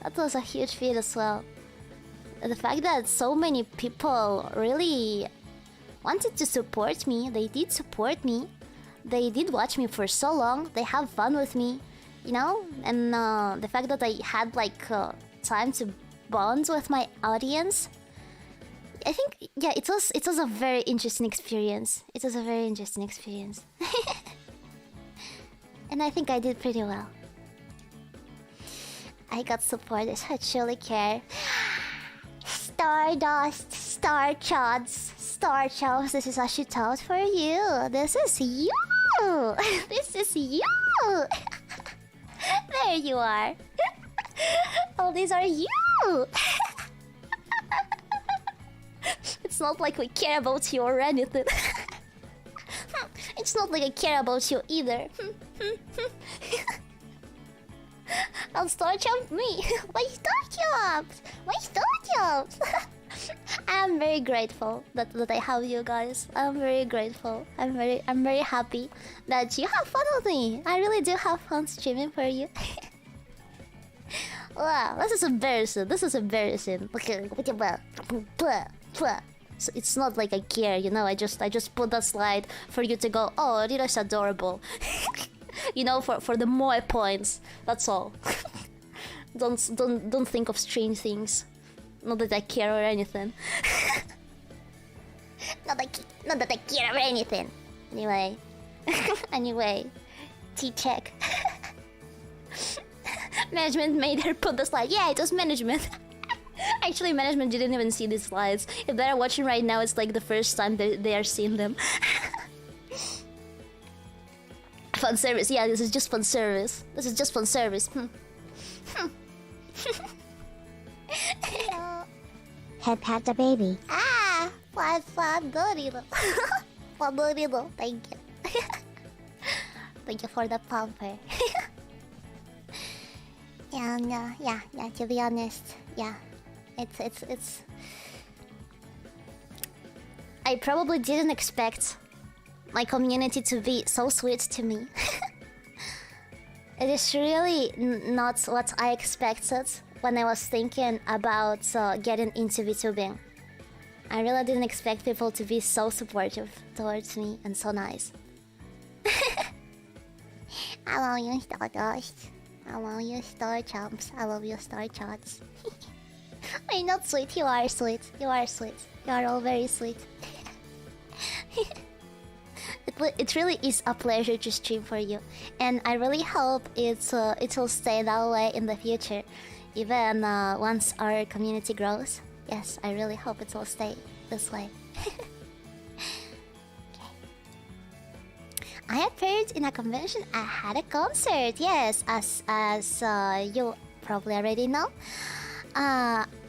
That was a huge feat as well. The fact that so many people really wanted to support me, they did support me, they did watch me for so long, they have fun with me, you know, and the fact that I had time to bond with my audience. I think, yeah, it was a very interesting experience. And I think I did pretty well. I got supported. I truly care. Stardust, Star Chops, this is a shout out for you. This is you. There you are. Oh, these are you. It's not like we care about you or anything. It's not like I care about you either. I'll Star Chomp me. Why Star Chomps? I'm very grateful that I have you guys. I'm very grateful. I'm very happy that you have fun with me. I really do have fun streaming for you. Wow, this is embarrassing. Okay, so it's not like I care, you know. I just put that slide for you to go, oh, Rira's adorable. You know, for the more points. That's all. Don't think of strange things. Not that I care or anything. not that I care or anything. Anyway, T-check. Management made her put the slide. Yeah, it was management. Actually, management didn't even see these slides. If they're watching right now, it's the first time they are seeing them. Fun service. Yeah, this is just fun service. Head pat the baby. Ah, fun, Dorito. Fun, Dorito. Thank you. Thank you for the pumper. And yeah. To be honest, yeah, it's. I probably didn't expect my community to be so sweet to me. It is really not what I expected when I was thinking about getting into VTubing. I really didn't expect people to be so supportive towards me and so nice. I love you, Stardust. I love you, Star Chomps. I love you, Star Chots. You're not sweet. You are sweet. You are all very sweet. It really is a pleasure to stream for you, and I really hope it'll stay that way in the future, even once our community grows. Yes, I really hope it'll stay this way. Okay. I appeared in a convention. I had a concert. Yes, as you probably already know.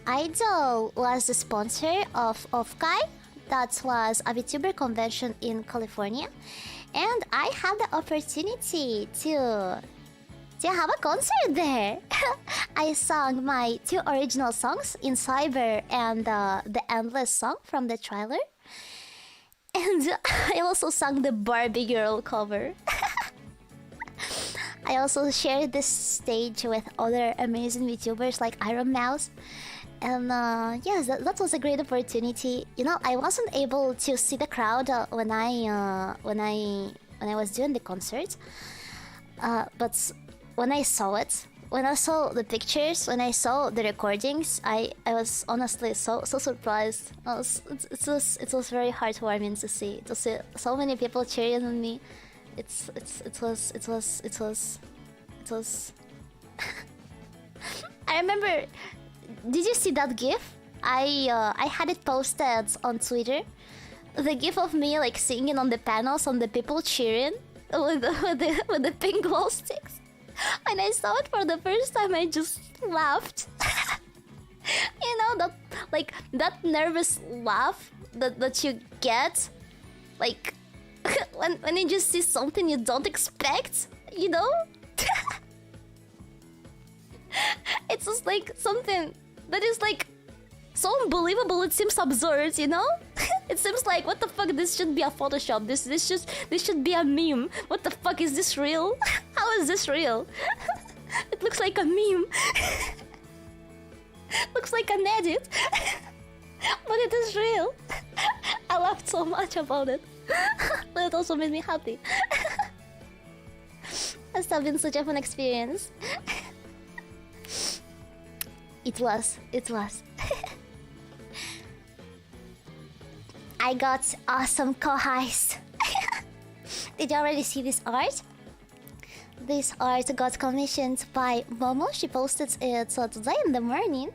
Idol was the sponsor of Kai. That was a VTuber convention in California, and I had the opportunity to have a concert there. I sang my 2 original songs in Cyber and the Endless song from the trailer. And I also sang the Barbie Girl cover. I also shared this stage with other amazing VTubers like Iron Mouse. And yes, that was a great opportunity. You know, I wasn't able to see the crowd when I was doing the concert. But when I saw it, when I saw the pictures, when I saw the recordings, I was honestly so surprised. It was very heartwarming to see so many people cheering on me. It was. I remember. Did you see that GIF? I had it posted on Twitter. The GIF of me like singing on the panels and the people cheering with the pink glow sticks. When I saw it for the first time, I just laughed. You know, that nervous laugh that you get, like when you just see something you don't expect, you know. It's just like something that is like so unbelievable. It seems absurd, you know. It seems like, what the fuck? This should be a Photoshop. This should be a meme. What the fuck, is this real? How is this real? It looks like a meme. Looks like an edit. But it is real. I laughed so much about it. But it also made me happy. Must have been such a fun experience. It was. I got awesome kohais. Did you already see this art? This art got commissioned by Momo. She posted it today in the morning.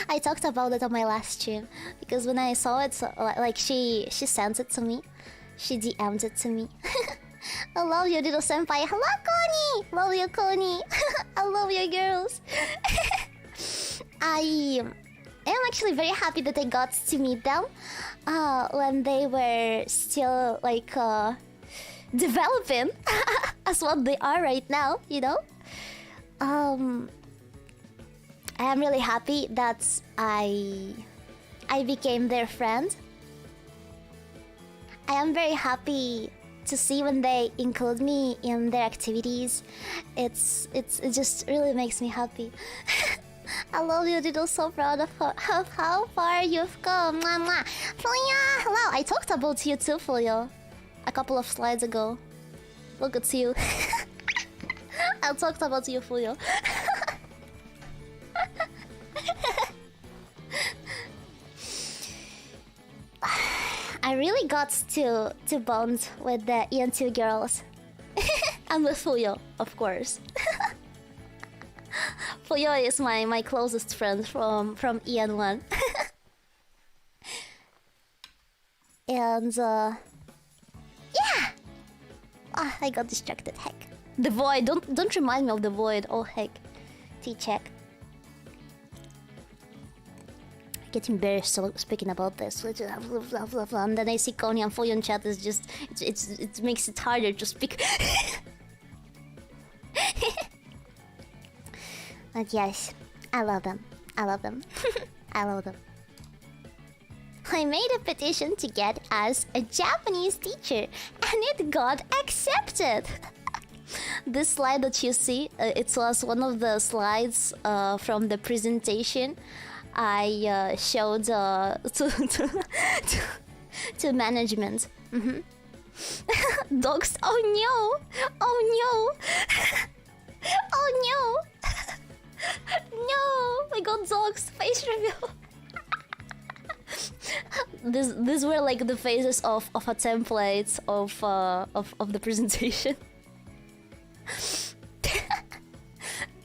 I talked about it on my last stream because when I saw it, like she sent it to me. She DM'd it to me. I love you, little senpai. Hello, Connie. Love you, Connie. I love you, girls. I am actually very happy that I got to meet them when they were still like developing as what they are right now, you know. I am really happy that I became their friend. I am very happy to see when they include me in their activities. It just really makes me happy. I love you, Diddle. So proud of how far you've come. Mwah, mwah. Fuyo, hello. I talked about you too, Fuyo, a couple of slides ago. Look at you. I talked about you, Fuyo. I really got to bond with the EN2 girls. And with Fuyo, of course. Fuyo is my closest friend from EN1. And yeah. I got distracted. Heck. The void. Don't remind me of the void. Oh heck. T-check. Get embarrassed speaking about this. And then I see Connie and Fuyo in chat. Is just it makes it harder to speak. But yes, I love them. I love them. I love them. I made a petition to get as a Japanese teacher, and it got accepted. This slide that you see, it was one of the slides from the presentation I showed to management. Dogs. Oh no! Oh no! Oh no! No! I got dogs. Face reveal. These were like the phases of a template of the presentation.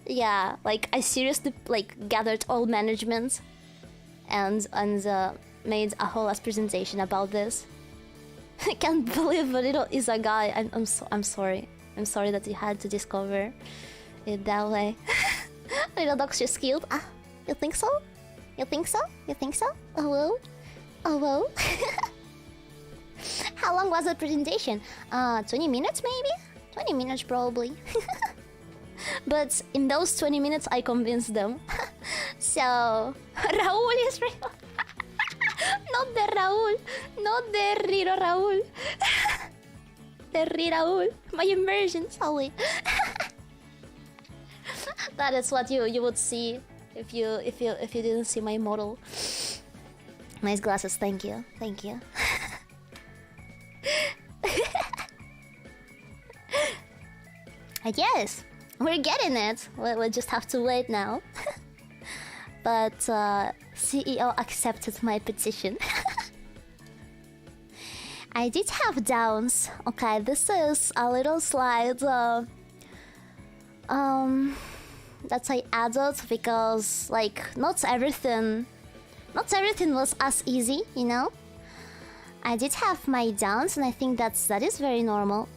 Yeah, like I seriously like gathered all management and made a whole ass presentation about this. I can't believe Riro is a guy. I'm sorry. I'm sorry that you had to discover it that way. Riro Dogs just killed. Ah, you think so? You think so? You think so? Oh well. Oh well. How long was the presentation? 20 minutes maybe? 20 minutes probably. But in those 20 minutes I convinced them. So Raul is real. Not the Raul. Not the Riro Raul. The Raul. My immersion, sorry. That is what you would see if you didn't see my model. Nice glasses, thank you. Thank you. Yes, we're getting it. We'll just have to wait now. But CEO accepted my petition. I did have downs. Okay, this is a little slide that I added because like not everything was as easy, you know. I did have my downs, and I think that is very normal.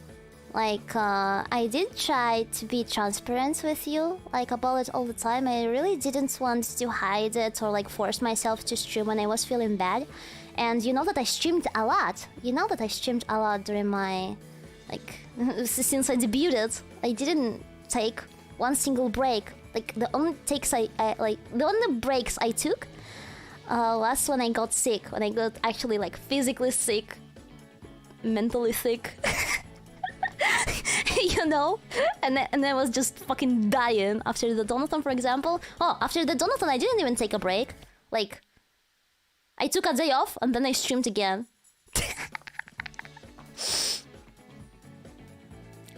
Like I did try to be transparent with you, like about it all the time. I really didn't want to hide it or like force myself to stream when I was feeling bad. And you know that I streamed a lot. You know that I streamed a lot during my, like, since I debuted. I didn't take one single break. Like the only breaks I took was when I got sick. When I got actually like physically sick, mentally sick. You know, and I was just fucking dying after the donathon, for example. Oh, after the donathon, I didn't even take a break. Like, I took a day off and then I streamed again.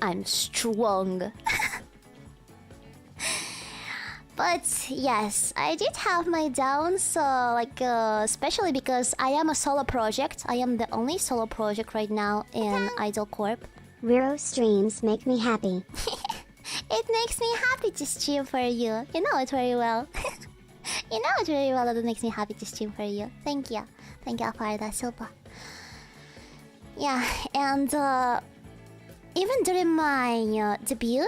I'm strong. But yes, I did have my downs, especially because I am a solo project. I am the only solo project right now in Idol Corp. Riro streams make me happy. It makes me happy to stream for you. You know it very well. You know it very well that it makes me happy to stream for you. Thank you. Thank you for that, Silpa. Yeah, and even during my debut,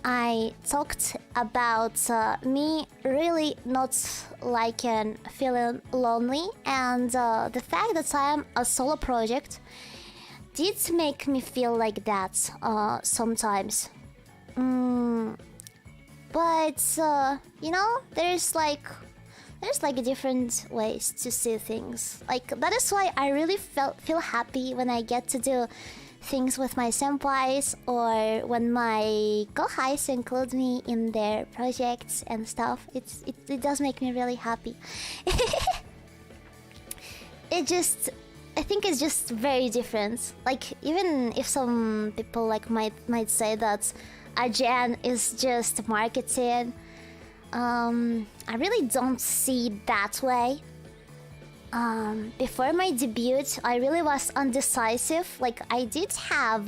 I talked about me really not liking feeling lonely, and the fact that I am a solo project did make me feel like that sometimes. But you know, there's like different ways to see things. Like that is why I really feel happy when I get to do things with my senpais or when my kohais include me in their projects and stuff. It does make me really happy. I think it's just very different. Like even if some people like might say that a gen is just marketing, I really don't see it that way. Before my debut, I really was undecisive. Like I did have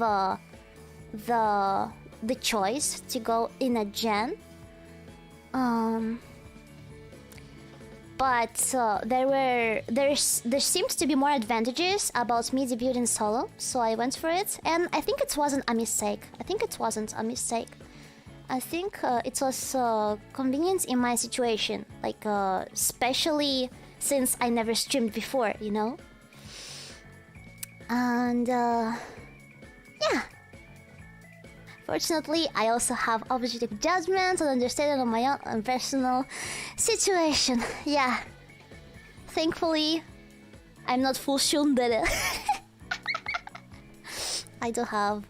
the choice to go in a gen. But there seemed to be more advantages about me debuting solo, so I went for it, and I think it wasn't a mistake. I think it was convenient in my situation, like especially since I never streamed before, you know. And yeah. Fortunately, I also have objective judgment and understanding of my own personal situation. Yeah. Thankfully, I'm not full shundere. I do have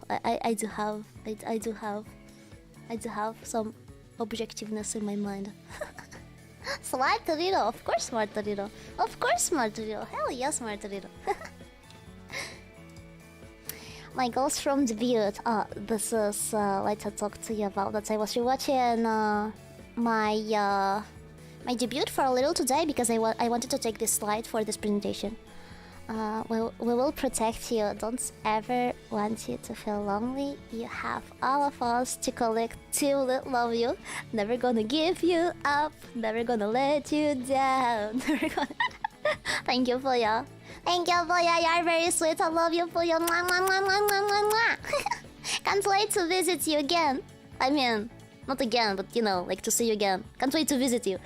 some objectiveness in my mind. Smart Riro, of course Smart Riro. Of course Smart Riro. Hell yes, Smart Riro. My goals from debut. This is what I talked to you about. That I was rewatching my debut for a little today because I wanted to take this slide for this presentation. We will protect you. Don't ever want you to feel lonely. You have all of us to collectively love you. Never gonna give you up. Never gonna let you down. Never gonna. Thank you for your Thank you, Puya. You're very sweet. I love you, Puya. Mwah, mwah, mwah, mwah, mwah, mwah, mwah. Can't wait to visit you again. I mean, not again, but you know, like to see you again. Can't wait to visit you.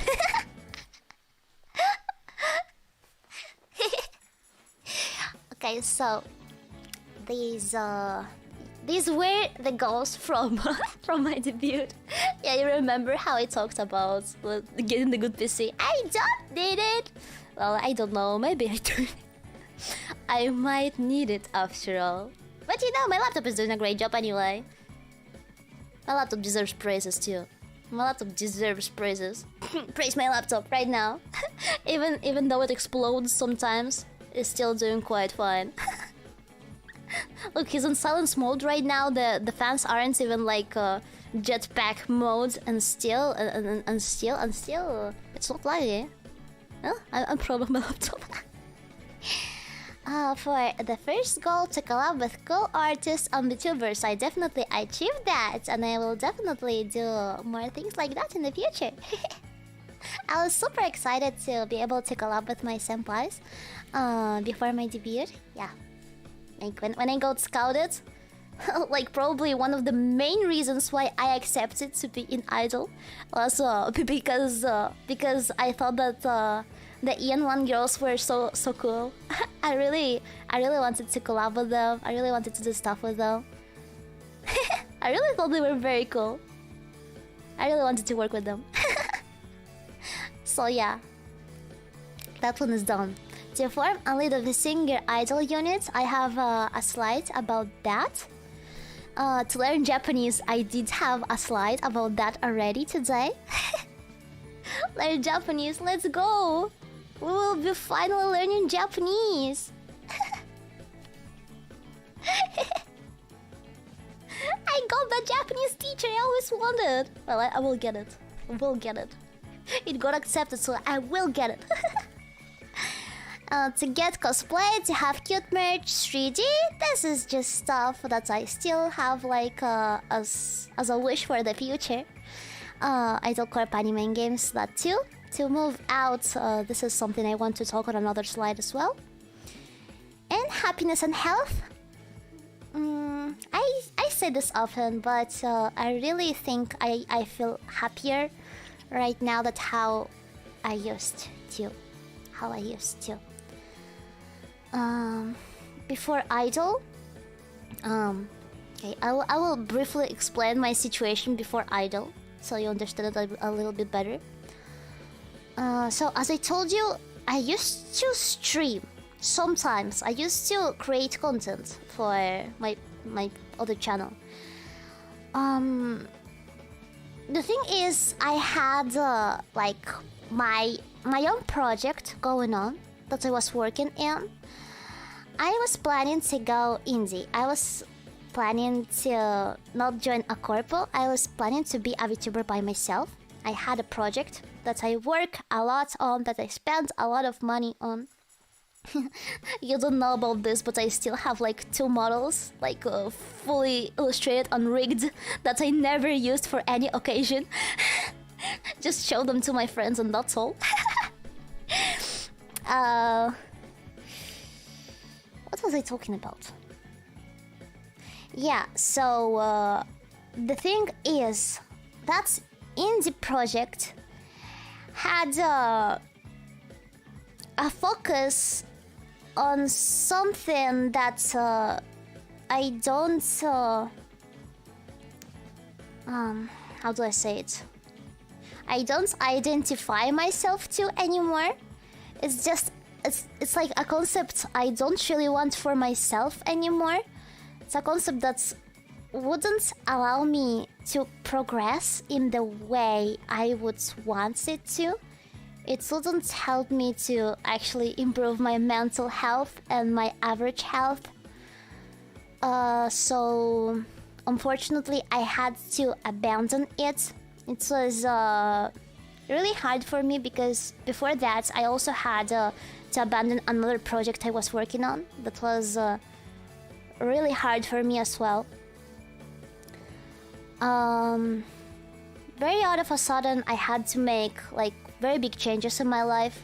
Okay, so these were the goals from from my debut. Yeah, you remember how I talked about getting the good PC? I don't need it. Well, I don't know. Maybe I do. I might need it after all. But you know, my laptop is doing a great job anyway. My laptop deserves praises too. My laptop deserves praises. Praise my laptop right now. even though it explodes sometimes, it's still doing quite fine. Look, he's in silence mode right now. The fans aren't even like jetpack mode, and still it's not laggy. Huh? I'm proud of my laptop. For the first goal to collab with cool artists and VTubers, I definitely achieved that, and I will definitely do more things like that in the future. I was super excited to be able to collab with my senpais before my debut. Yeah, like when I got scouted, like probably one of the main reasons why I accepted to be in Idol was because I thought that the EN1 girls were so cool. I really wanted to collab with them. I really wanted to do stuff with them. I really thought they were very cool. I really wanted to work with them. So yeah, that one is done. To form a lead of a singer idol unit, I have a slide about that. To learn Japanese, I did have a slide about that already today. Learn Japanese, let's go! We will be finally learning Japanese. I got the Japanese teacher I always wanted. Well, I will get it. I will get it. It got accepted, so I will get it. To get cosplay, to have cute merch, 3D, this is just stuff that I still have like as a wish for the future. Idol Corp anime and games, that too. To move out, this is something I want to talk on another slide as well. And happiness and health. I say this often, but I really think I feel happier right now than how I used to. Before Idol, okay, I will briefly explain my situation before Idol, so you understand it a little bit better. So as I told you, I used to stream. Sometimes I used to create content for my other channel. The thing is, I had like my own project going on that I was working in. I was planning to go indie. I was planning to not join a corpo. I was planning to be a VTuber by myself. I had a project that I work a lot on, that I spent a lot of money on. You don't know about this, but I still have like 2 models, like fully illustrated and rigged, that I never used for any occasion. Just show them to my friends and that's all. What was I talking about? Yeah, so the thing is, that indie project had a focus on something that I don't how do I say it? I don't identify myself to anymore. It's just it's like a concept I don't really want for myself anymore. It's a concept that wouldn't allow me to progress in the way I would want it to. It wouldn't help me to actually improve my mental health and my average health. So unfortunately, I had to abandon it. It was really hard for me because before that, I also had to abandon another project I was working on. That was really hard for me as well. Very out of a sudden, I had to make like very big changes in my life.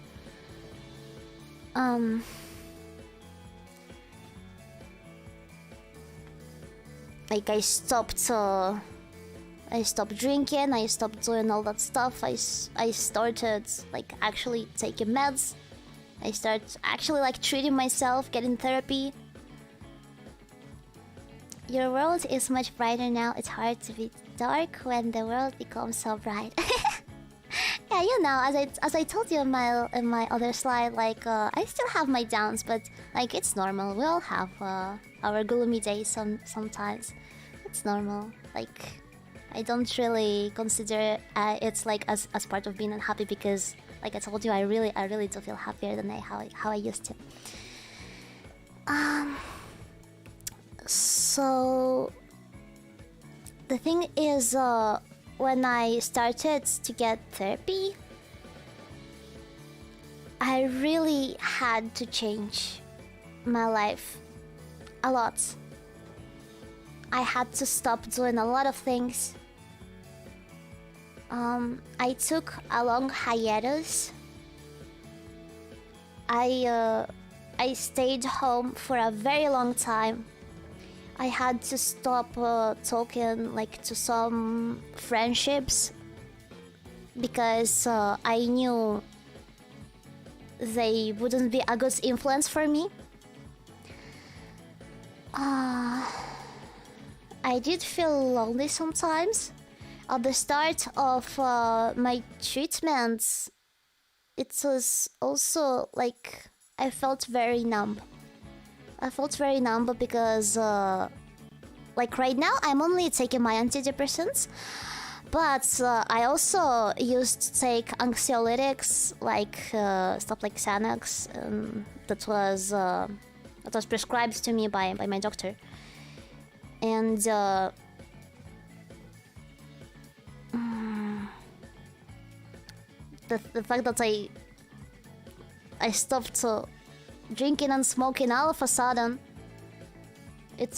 like I stopped drinking, I stopped doing all that stuff. I started like actually taking meds. I started actually like treating myself, getting therapy. Your world is much brighter now. It's hard to be dark when the world becomes so bright. Yeah, you know, as I told you in my other slide, like I still have my downs, but like it's normal. We all have our gloomy days sometimes. It's normal. Like I don't really consider it's like as part of being unhappy, because like I told you, I really do feel happier than how I used to. So the thing is, when I started to get therapy, I really had to change my life a lot. I had to stop doing a lot of things. I took a long hiatus. I stayed home for a very long time. I had to stop talking like to some friendships because I knew they wouldn't be a good influence for me. I did feel lonely sometimes. At the start of my treatments, it was also like I felt very numb. I felt very numb because like right now I'm only taking my antidepressants, but I also used to take anxiolytics like stuff like Xanax that was prescribed to me by my doctor. And the fact that I stopped drinking and smoking all of a sudden, I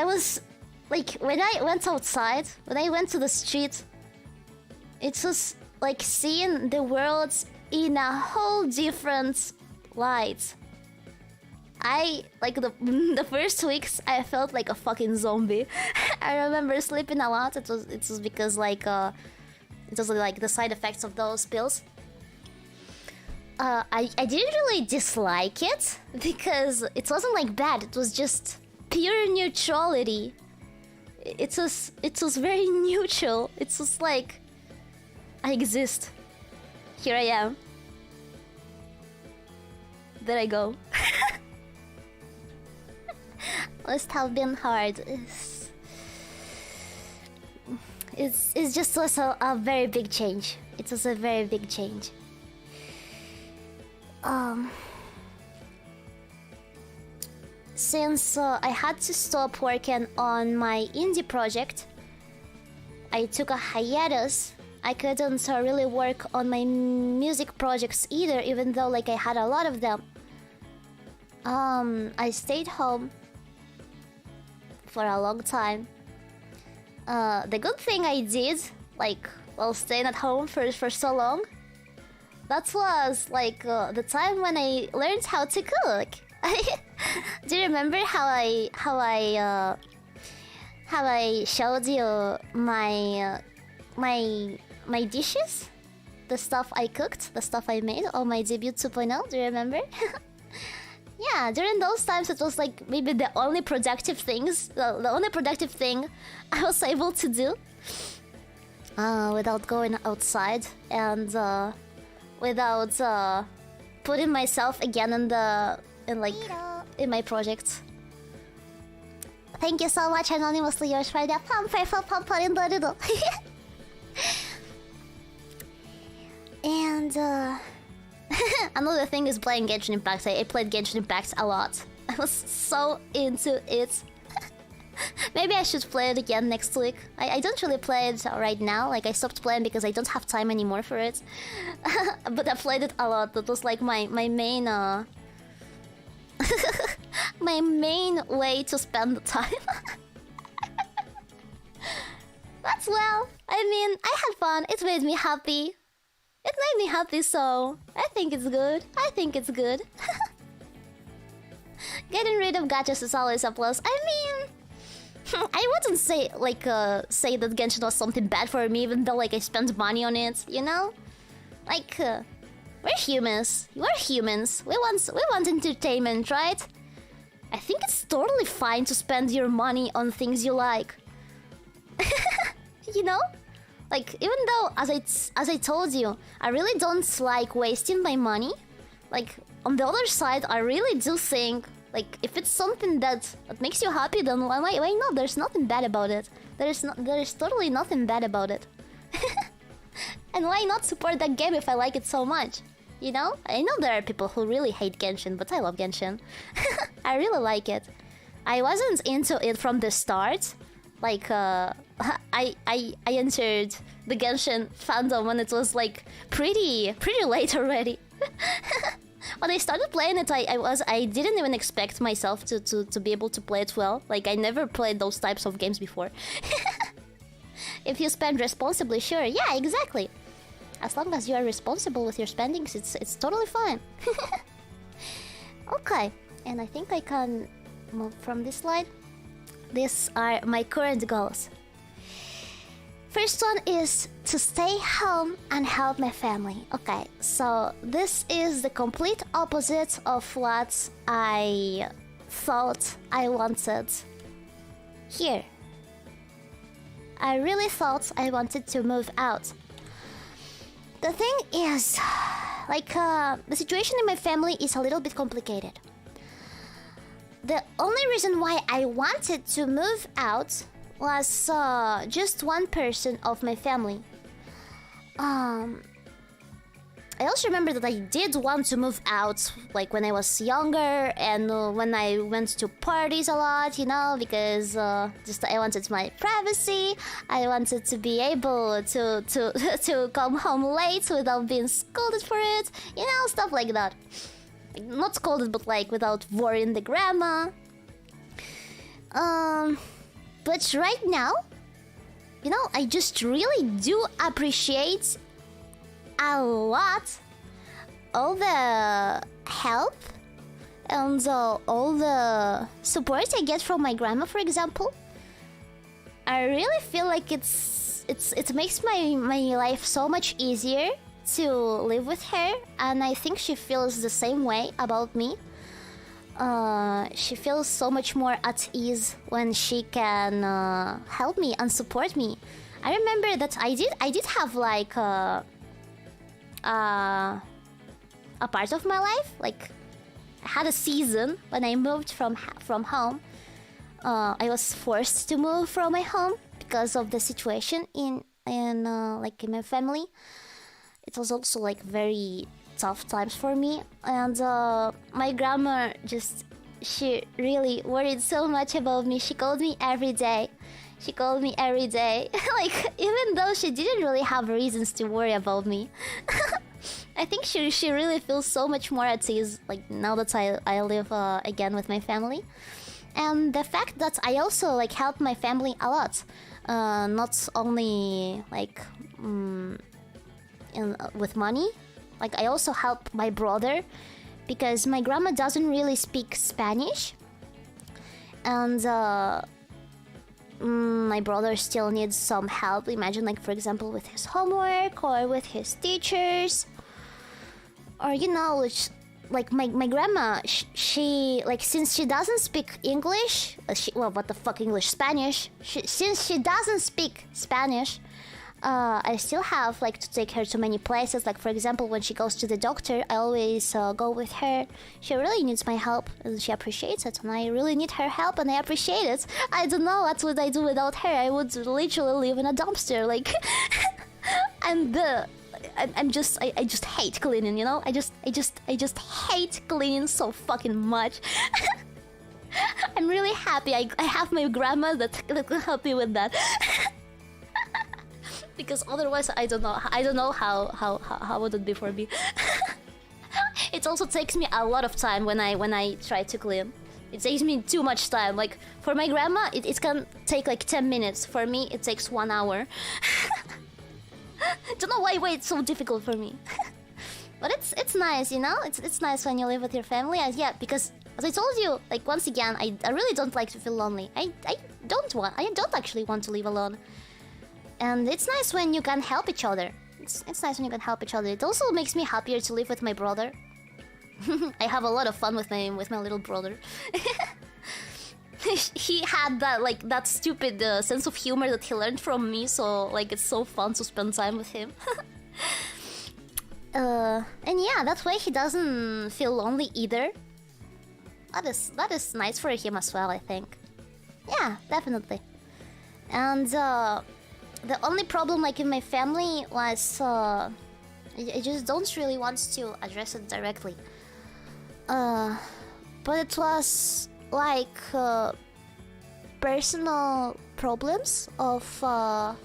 was like, when I went outside, when I went to the street, it was like seeing the world in a whole different light. I like the first weeks I felt like a fucking zombie. I remember sleeping a lot. It was because like it was like the side effects of those pills. I didn't really dislike it because it wasn't like bad. It was just pure neutrality. It was very neutral. It was like I exist. Here I am. There I go. Must have been hard. It's just also a very big change. It was a very big change. Since I had to stop working on my indie project, I took a hiatus. I couldn't really work on my music projects either, even though like I had a lot of them. I stayed home for a long time. The good thing I did, like while staying at home for so long, that was like the time when I learned how to cook. Do you remember how I showed you my dishes, the stuff I cooked, the stuff I made on my debut 2.0? Do you remember? Yeah, during those times it was like maybe the only productive thing I was able to do without going outside and without putting myself again in my projects. Thank you so much, anonymously yours, for the pumper in the doodle. And another thing is playing Genshin Impact. I played Genshin Impact a lot. I was so into it. Maybe I should play it again next week. I don't really play it right now. Like I stopped playing because I don't have time anymore for it. But I played it a lot. That was like my main my main way to spend the time. But well, I mean, I had fun. It made me happy. It made me happy, so I think it's good. I think it's good. Getting rid of gachas is always a plus. I mean, I wouldn't say say that Genshin was something bad for me, even though like I spent money on it. You know, like we're humans. We're humans. We want entertainment, right? I think it's totally fine to spend your money on things you like. You know, like even though as I told you, I really don't like wasting my money. Like on the other side, I really do think. Like, if it's something that makes you happy, then why not? There's nothing bad about it. There's totally nothing bad about it. And why not support that game if I like it so much? You know? I know there are people who really hate Genshin, but I love Genshin. I really like it. I wasn't into it from the start. Like, I entered the Genshin fandom when it was like pretty late already. When I started playing it, I didn't even expect myself to be able to play it well. Like, I never played those types of games before. If you spend responsibly, sure. Yeah, exactly. As long as you are responsible with your spendings, it's totally fine. Okay, and I think I can move from this slide. These are my current goals. First one is to stay home and help my family. Okay, so this is the complete opposite of what I thought I wanted here. I really thought I wanted to move out. The thing is, like, the situation in my family is a little bit complicated. The only reason why I wanted to move out was just one person of my family. I also remember that I did want to move out, like when I was younger and when I went to parties a lot, you know, because just I wanted my privacy. I wanted to be able to come home late without being scolded for it, you know, stuff like that. Not scolded, but like without worrying the grandma. But right now, you know, I just really do appreciate a lot all the help and all the support I get from my grandma, for example. I really feel like it makes my life so much easier to live with her, and I think she feels the same way about me. She feels so much more at ease when she can help me and support me. I remember that I did have like a part of my life, like I had a season when I moved from home. I was forced to move from my home because of the situation in my family. It was also like very tough times for me, and my grandma she really worried so much about me. She called me every day. Like, even though she didn't really have reasons to worry about me. I think she really feels so much more at ease, like now that I live again with my family. And the fact that I also like help my family a lot, not only like with money. Like, I also help my brother because my grandma doesn't really speak Spanish, and my brother still needs some help. Imagine, like, for example, with his homework or with his teachers, or you know, like my grandma, she like, since she doesn't speak English, Spanish. Since she doesn't speak Spanish, I still have like to take her to many places. Like, for example, when she goes to the doctor, I always go with her. She really needs my help and she appreciates it, and I really need her help and I appreciate it. I don't know what would I do without her. I would literally live in a dumpster, like. I just hate cleaning, you know. I just hate cleaning so fucking much. I'm really happy I have my grandma that can help me with that. Because otherwise, I don't know how would it be for me. It also takes me a lot of time when I try to clean. It takes me too much time. Like, for my grandma, it can take like 10 minutes. For me, it takes 1 hour. Don't know why it's so difficult for me. But it's nice, you know. It's nice when you live with your family. Yeah, because As I told you, like once again, I really don't like to feel lonely. I don't actually want to live alone. And it's nice when you can help each other. It's nice when you can help each other. It also makes me happier to live with my brother. I have a lot of fun with my little brother. He had that stupid sense of humor that he learned from me, so like it's so fun to spend time with him. And yeah, that way he doesn't feel lonely either. That is nice for him as well, I think. Yeah, definitely. And the only problem like in my family was I just don't really want to address it directly. But it was like personal problems of my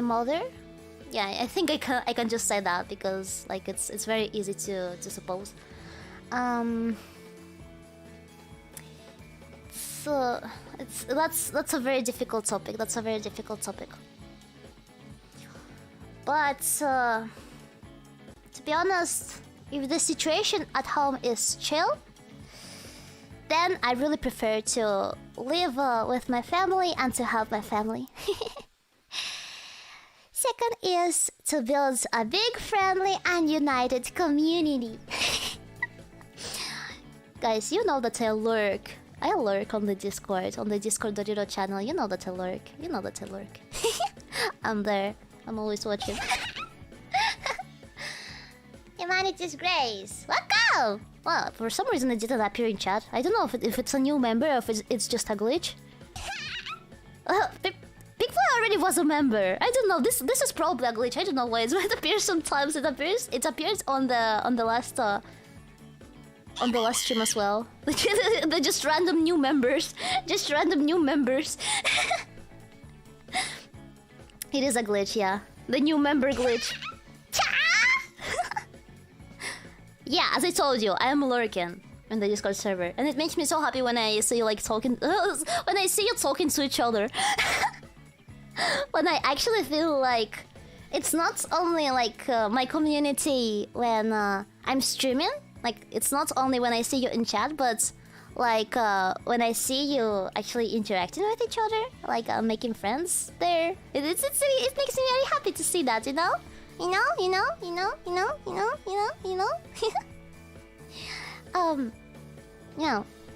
mother. Yeah, I think I can just say that because like it's very easy to suppose. So that's a very difficult topic. That's a very difficult topic. But to be honest, if the situation at home is chill, then I really prefer to live with my family and to have my family. Second is to build a big, friendly, and united community. Guys, you know that I lurk. I lurk on the Discord Riro channel. You know that I lurk. You know that I lurk. I'm there. I'm always watching. Humanity's Grace. Welcome! Well, for some reason it didn't appear in chat. I don't know if it's a new member or if it's just a glitch. Big Fly already was a member. I don't know. This is probably a glitch. I don't know why it appears sometimes. It appears on the last stream as well. They're just random new members. Just random new members. It is a glitch, yeah. The new member glitch. Yeah, as I told you, I am lurking in the Discord server, and it makes me so happy when I see you like talking. When I see you talking to each other. When I actually feel like it's not only like my community when I'm streaming. Like it's not only when I see you in chat, but like when I see you actually interacting with each other, like making friends there. It makes me very happy to see that, you know. You know,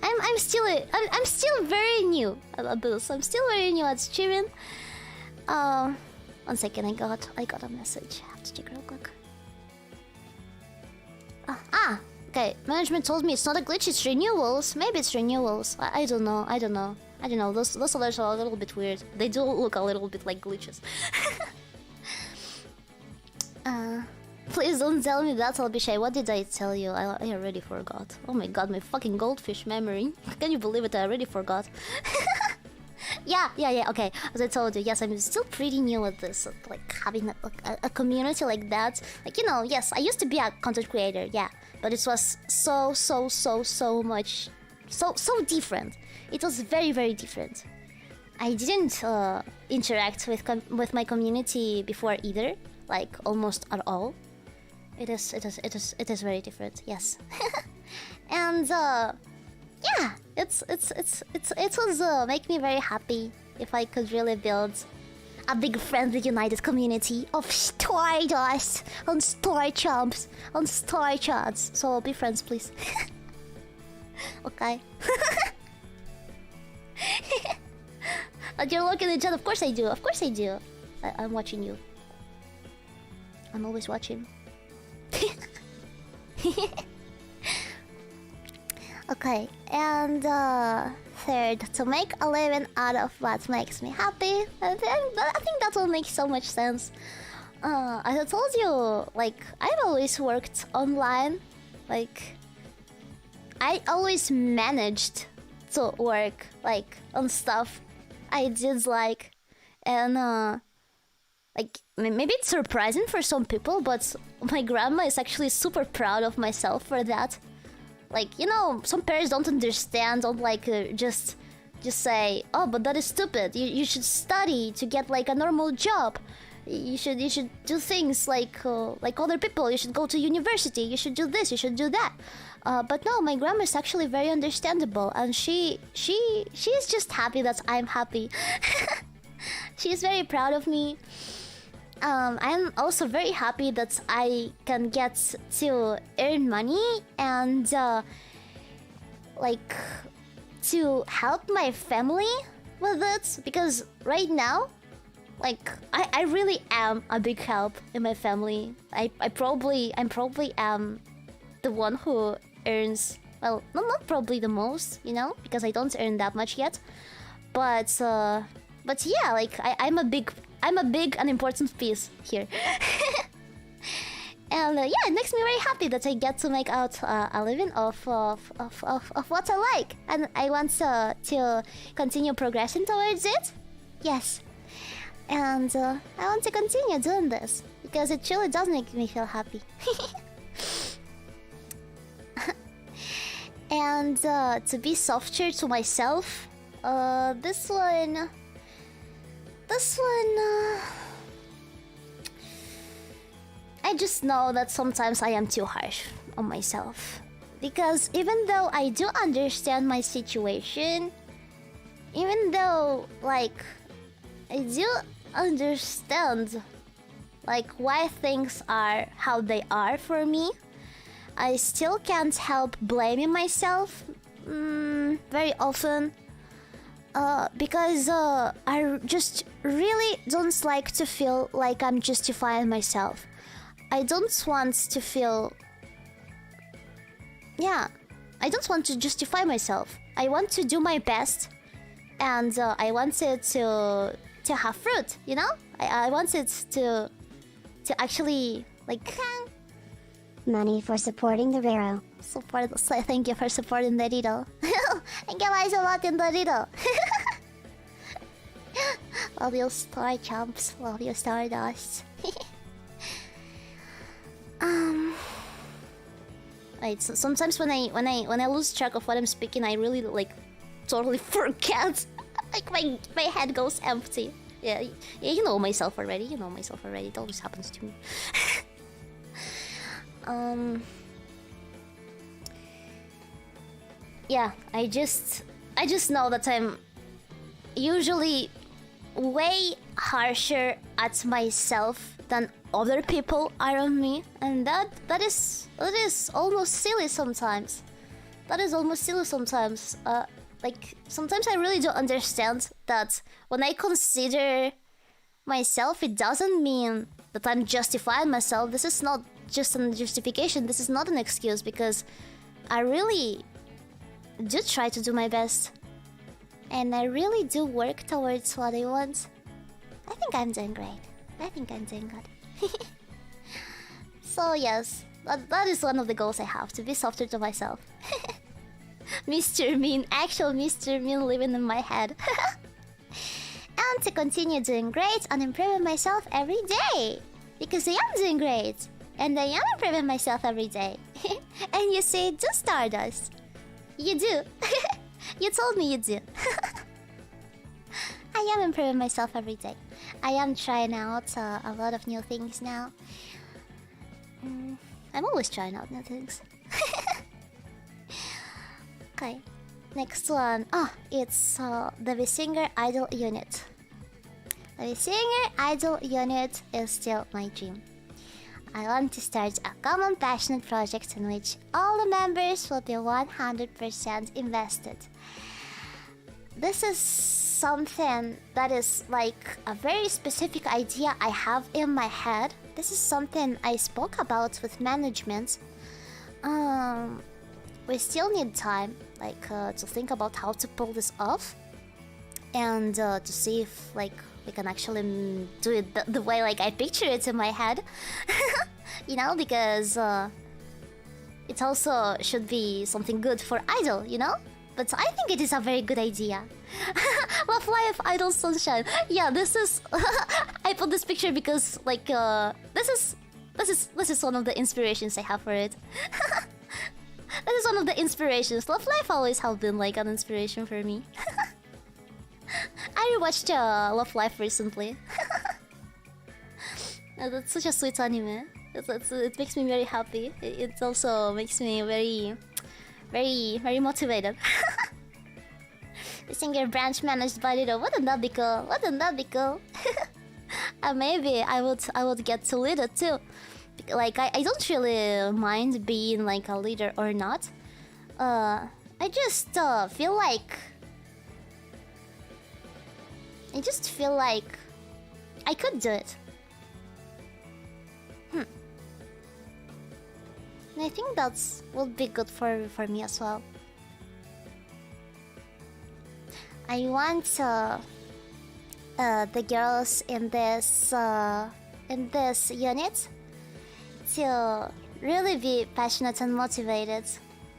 I'm still very new at this. I'm still very new at streaming. 1 second, I got a message. I have to check real quick. Okay, management told me it's not a glitch, it's renewals. Maybe it's renewals. I don't know. Those alerts are a little bit weird. They do look a little bit like glitches. Please don't tell me that, I'll be shy. What did I tell you? I already forgot. Oh my god, my fucking goldfish memory. Can you believe it? I already forgot. Yeah, okay. As I told you, yes, I'm still pretty new at this. Like, having a community like that. Like, you know, yes, I used to be a content creator, yeah. But it was so different. It was very, very different. I didn't interact with my community before either. Like, almost at all. It is very different, yes. And, yeah, it was make me very happy if I could really build a big friendly united community of Stardust on Star Chumps on Star Chats. So be friends, please. Okay. And you're looking at chat. Of course I do. Of course I do. I'm watching you. I'm always watching. Okay, and third, to make a living out of what makes me happy. I think that will make so much sense. As I told you, like, I've always worked online. Like, I always managed to work, like, on stuff I did like. And, like, maybe it's surprising for some people, but my grandma is actually super proud of myself for that. Like, you know, some parents don't understand, don't like just say, oh, but that is stupid. You should study to get like a normal job. You should do things like other people. You should go to university. You should do this. You should do that. But no, my grandma is actually very understandable, and she's just happy that I'm happy. She's very proud of me. I'm also very happy that I can get to earn money and like to help my family with it, because right now, like I really am a big help in my family. I'm probably am the one who earns, well, not probably the most, you know, because I don't earn that much yet. But yeah, like I'm a big and important piece here. And yeah, it makes me very happy that I get to make out a living of what I like, and I want to continue progressing towards it. Yes, and I want to continue doing this because it truly does make me feel happy. And to be softer to myself, this one. I just know that sometimes I am too harsh on myself. Because even though I do understand my situation, even though, like, I do understand, like, why things are how they are for me, I still can't help blaming myself very often. Because I just really don't like to feel like I'm justifying myself. I don't want to feel... Yeah, I don't want to justify myself. I want to do my best, and I wanted to have fruit, you know? I wanted to actually, like... Money for supporting the Riro. Thank you for supporting the Riro. Thank you guys a lot in the Riro. Love you, star champs. Love you, stardust. Right, so sometimes when I lose track of what I'm speaking, I really like totally forget. Like my head goes empty. Yeah, you know myself already. You know myself already. It always happens to me. Yeah, I just know that I'm usually way harsher at myself than other people are on me, and that is almost silly sometimes. That is almost silly sometimes. Like sometimes I really don't understand that when I consider myself, it doesn't mean that I'm justifying myself. This is not just a justification. This is not an excuse, because I really do try to do my best, and I really do work towards what I want. I think I'm doing great. I think I'm doing good. So yes, that is one of the goals I have, to be softer to myself. Mr. Mean, actual Mr. Mean living in my head. And to continue doing great and improving myself every day, because I am doing great, and I am improving myself every day. And you say, do Stardust. You do. You told me you do. I am improving myself every day. I am trying out a lot of new things now. I'm always trying out new things. Okay, next one. It's the Visinger Idol Unit. The Visinger Idol Unit is still my dream. I want to start a common passionate project in which all the members will be 100% invested. This is something that is like a very specific idea I have in my head. This is something I spoke about with management. We still need time, like to think about how to pull this off, and to see if like we can actually do it the way like I picture it in my head. You know, because it also should be something good for Idol, you know? But I think it is a very good idea. Love Life Idol Sunshine. Yeah, this is I put this picture because like this is one of the inspirations I have for it. This is one of the inspirations. Love Life always have been like an inspiration for me. I rewatched Love Life recently. That's such a sweet anime. It makes me very happy. It also makes me very motivated. The singer branch managed by Riro. Wouldn't that be cool? Wouldn't that be cool? Maybe I would get to lead it too. Like I don't really mind being like a leader or not. I just feel like I could do it. And I think that's would be good for me as well. I want the girls in this unit to really be passionate and motivated,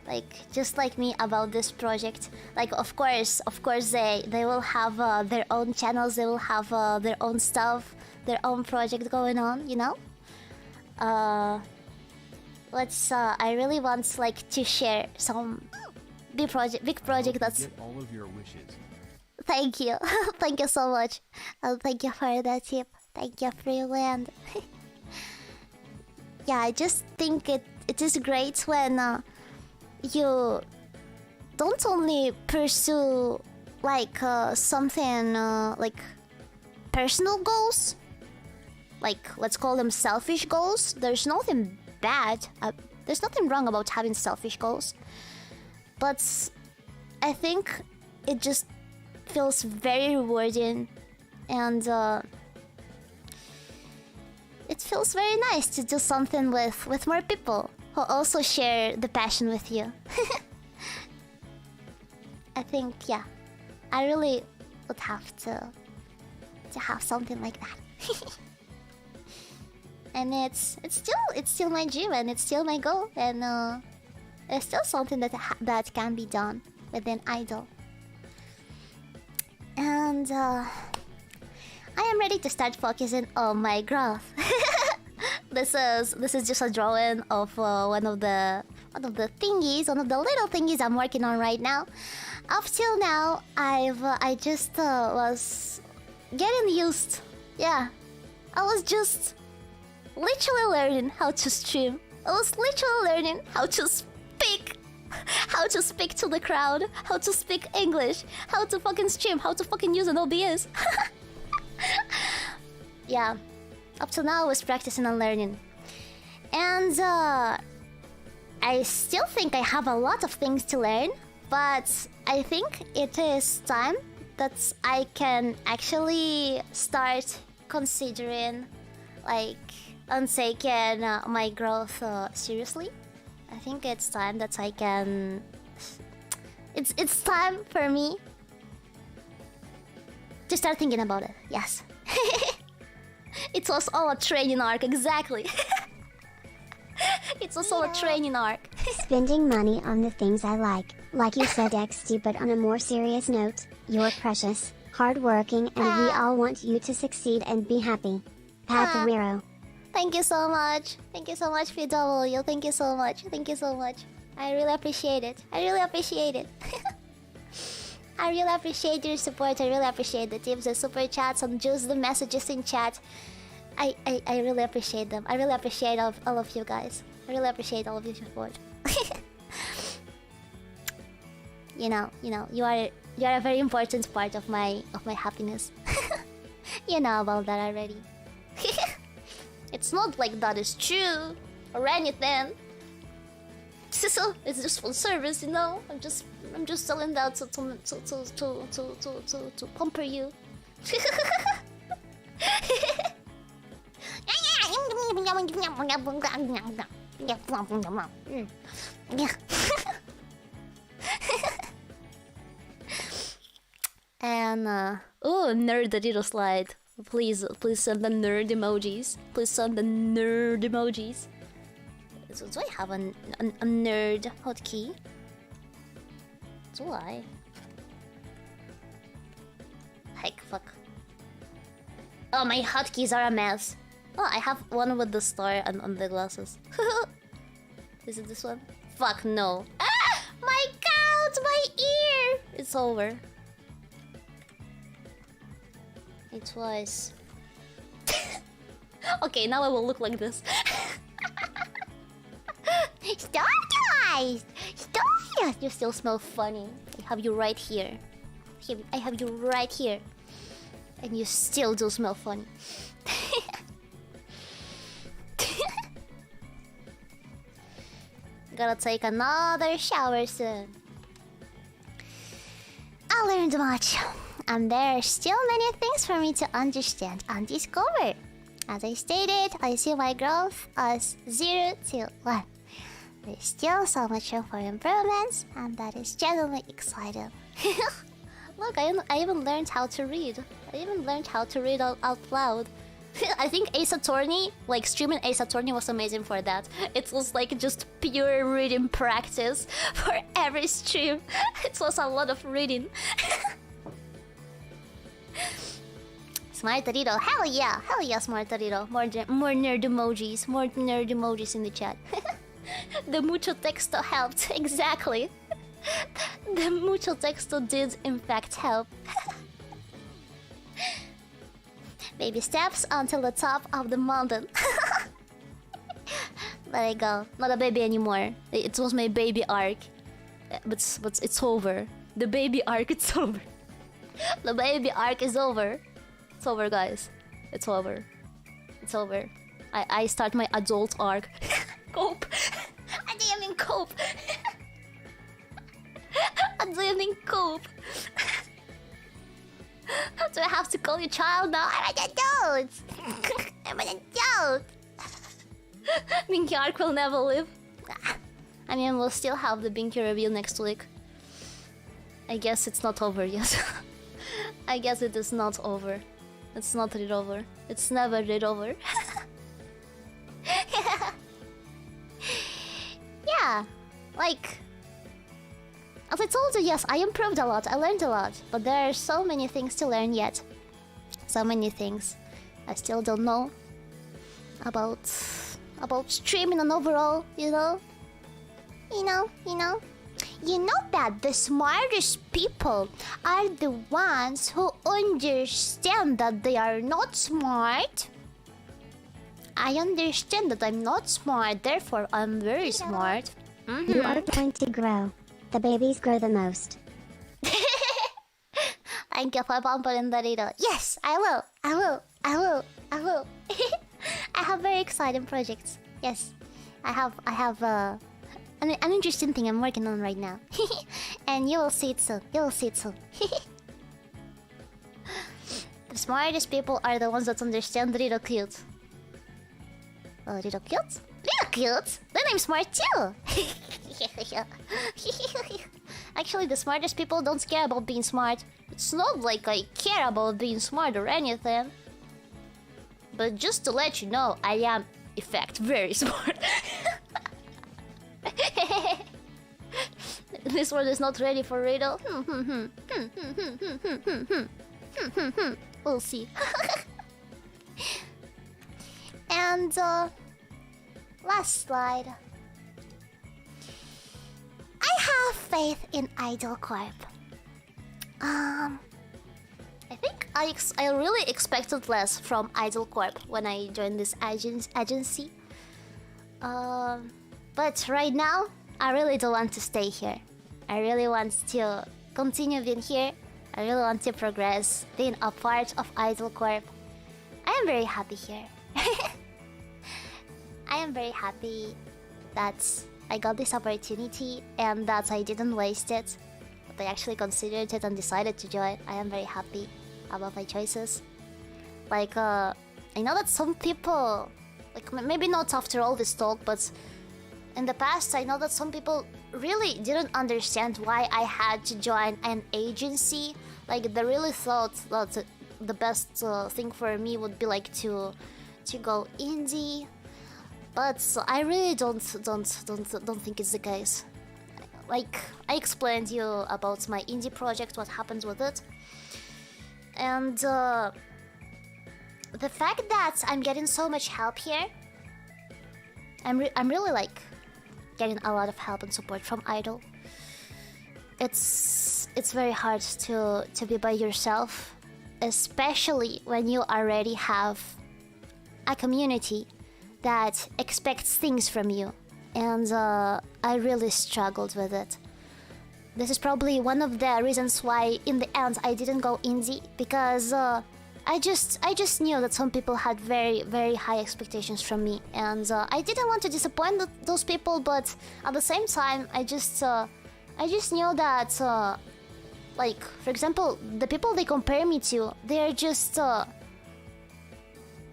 like just like me about this project. Like of course they will have their own channels, they will have their own stuff, their own project going on, you know. I really want like to share some big project that's. Get all of your wishes. Thank you. Thank you so much. Thank you for that tip. Thank you, Freeland. Yeah, I just think it is great when you don't only pursue like something like personal goals, like let's call them selfish goals. There's nothing bad. There's nothing wrong about having selfish goals, but I think it just feels very rewarding, and it feels very nice to do something with more people who also share the passion with you. I think, yeah, I really would have to have something like that. And it's still my dream, and it's still my goal, and it's still something that can be done within Idol. And I am ready to start focusing on my growth. This is just a drawing of one of the little thingies I'm working on right now. Up till now, I just was getting used. Yeah, I was just literally learning how to stream. I was literally learning how to speak. How to speak to the crowd, how to speak English, how to fucking stream, how to fucking use an OBS. Yeah, up till now I was practicing and learning. And I still think I have a lot of things to learn, but I think it is time that I can actually start considering like and taking my growth seriously. I think it's time that I can. It's time for me to start thinking about it. Yes, it was all a training arc. Exactly. It was all a training arc. Spending money on the things I like you said, XD. But on a more serious note, you're precious, hardworking, and we all want you to succeed and be happy. Pat Riro. Thank you so much. Thank you so much, PW. Thank you so much. Thank you so much. I really appreciate it. I really appreciate it. I really appreciate your support. I really appreciate the tips, the super chats, and just the messages in chat. I really appreciate them. I really appreciate all of you guys. I really appreciate all of your support. You know, you are a very important part of my happiness. You know about that already. It's not like that is true or anything. It's just full service, you know. I'm just telling that to pamper you. And oh, nerd the little slide. Please send the nerd emojis. Please send the nerd emojis. So do I have a nerd hotkey? Do I? Heck, fuck. Oh, my hotkeys are a mess. Oh, I have one with the star and on the glasses. Is it this one? Fuck, no. Ah! My couch! My ear! It's over. It was... Okay, now I will look like this. Stop, guys! Stop! You still smell funny. I have you right here. I have you right here. And you still do smell funny. Gotta take another shower soon. I learned much, and there are still many things for me to understand and discover. As I stated, I see my growth as 0 to 1. There's still so much room for improvements, and that is genuinely exciting. Look, I even learned how to read. I even learned how to read out loud. I think Ace Attorney, like streaming Ace Attorney was amazing for that. It was like just pure reading practice for every stream. It was a lot of reading. Smart Riro, hell yeah, Smart Riro. More nerd emojis, in the chat. The mucho texto helped, exactly. The mucho texto did in fact help. Baby steps until the top of the mountain. Let it go. Not a baby anymore. It was my baby arc. But it's over. The baby arc, it's over. The baby arc is over. It's over, guys. It's over. It's over. I start my adult arc. Cope. I am in cope. I am in cope. Do I have to call you child now? I'm an adult! I'm an adult! Binky arc will never live. I mean, we'll still have the Binky reveal next week. I guess it's not over yet. I guess it is not over. It's not read over. It's never read over. Yeah, like... As I told you, yes, I improved a lot, I learned a lot, but there are so many things to learn yet. So many things I still don't know about streaming and overall, you know? You know that the smartest people are the ones who understand that they are not smart. I understand that I'm not smart, therefore I'm very smart. You are going to grow. The babies grow the most. Thank you for bumping the Riro. Yes, I will. I have very exciting projects. Yes, I have an interesting thing I'm working on right now. And you will see it soon. The smartest people are the ones that understand Riro cute. Riro cute? Riro cute? Then I'm smart too! Actually, the smartest people don't care about being smart. It's not like I care about being smart or anything. But just to let you know, I am, in fact, very smart. This world is not ready for Riro. We'll see. And, last slide. I have faith in Idol Corp. I think I really expected less from Idol Corp when I joined this agency. But right now, I really don't want to stay here. I really want to continue being here. I really want to progress, being a part of Idol Corp. I am very happy here. I am very happy that I got this opportunity and that I didn't waste it. But I actually considered it and decided to join. I am very happy about my choices. Like, I know that some people, like maybe not after all this talk, but in the past I know that some people really didn't understand why I had to join an agency. Like they really thought that the best thing for me would be like to go indie. But I really don't think it's the case. Like, I explained you about my indie project, what happens with it. And the fact that I'm getting so much help here, I'm really like getting a lot of help and support from Idol. It's very hard to be by yourself, especially when you already have a community that expects things from you, and I really struggled with it. This is probably one of the reasons why in the end I didn't go indie, because I just knew that some people had very, very high expectations from me, and I didn't want to disappoint those people, but at the same time I just knew that like, for example, the people they compare me to, they're just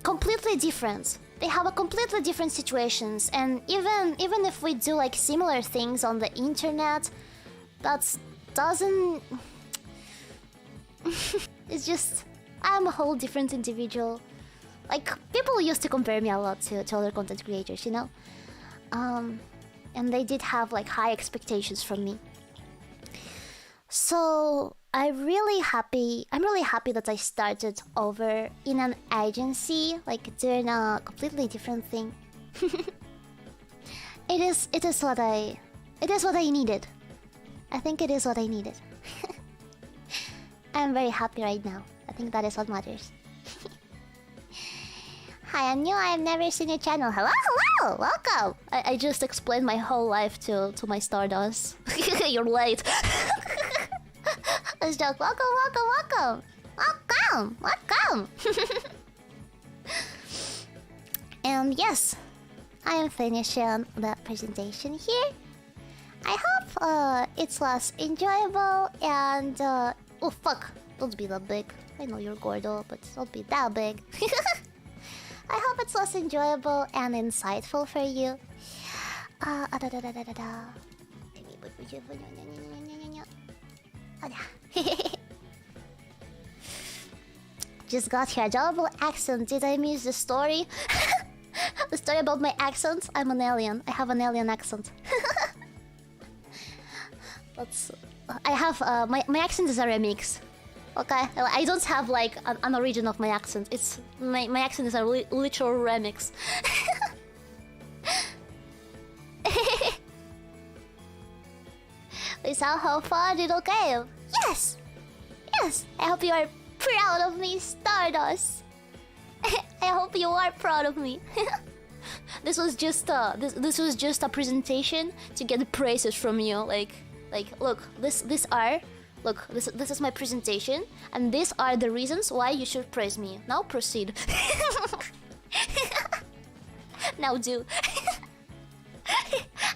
completely different. They have a completely different situations, and even if we do like similar things on the internet, that doesn't. It's just, I'm a whole different individual. Like, people used to compare me a lot to other content creators, you know? And they did have like high expectations from me. So I'm really happy that I started over in an agency, like doing a completely different thing. It is what I needed. I think it is what I needed. I'm very happy right now. I think that is what matters. Hi, I'm new. I've never seen your channel. Hello, welcome. I just explained my whole life to my Stardust. You're late. Let's joke. Welcome. And yes, I am finishing the presentation here. I hope it was enjoyable and oh fuck, don't be that big. I know you're Gordo, but don't be that big. I hope it was enjoyable and insightful for you. Just got your adorable accent. Did I miss the story? The story about my accent? I'm an alien. I have an alien accent. I have my accent is a remix. Okay, I don't have like an origin of my accent. It's my accent is a literal remix. We saw how far did okay. Yes. I hope you are proud of me, Stardust. I hope you are proud of me. This was just a presentation to get the praises from you. Like look, this is my presentation, and these are the reasons why you should praise me. Now proceed. Now do.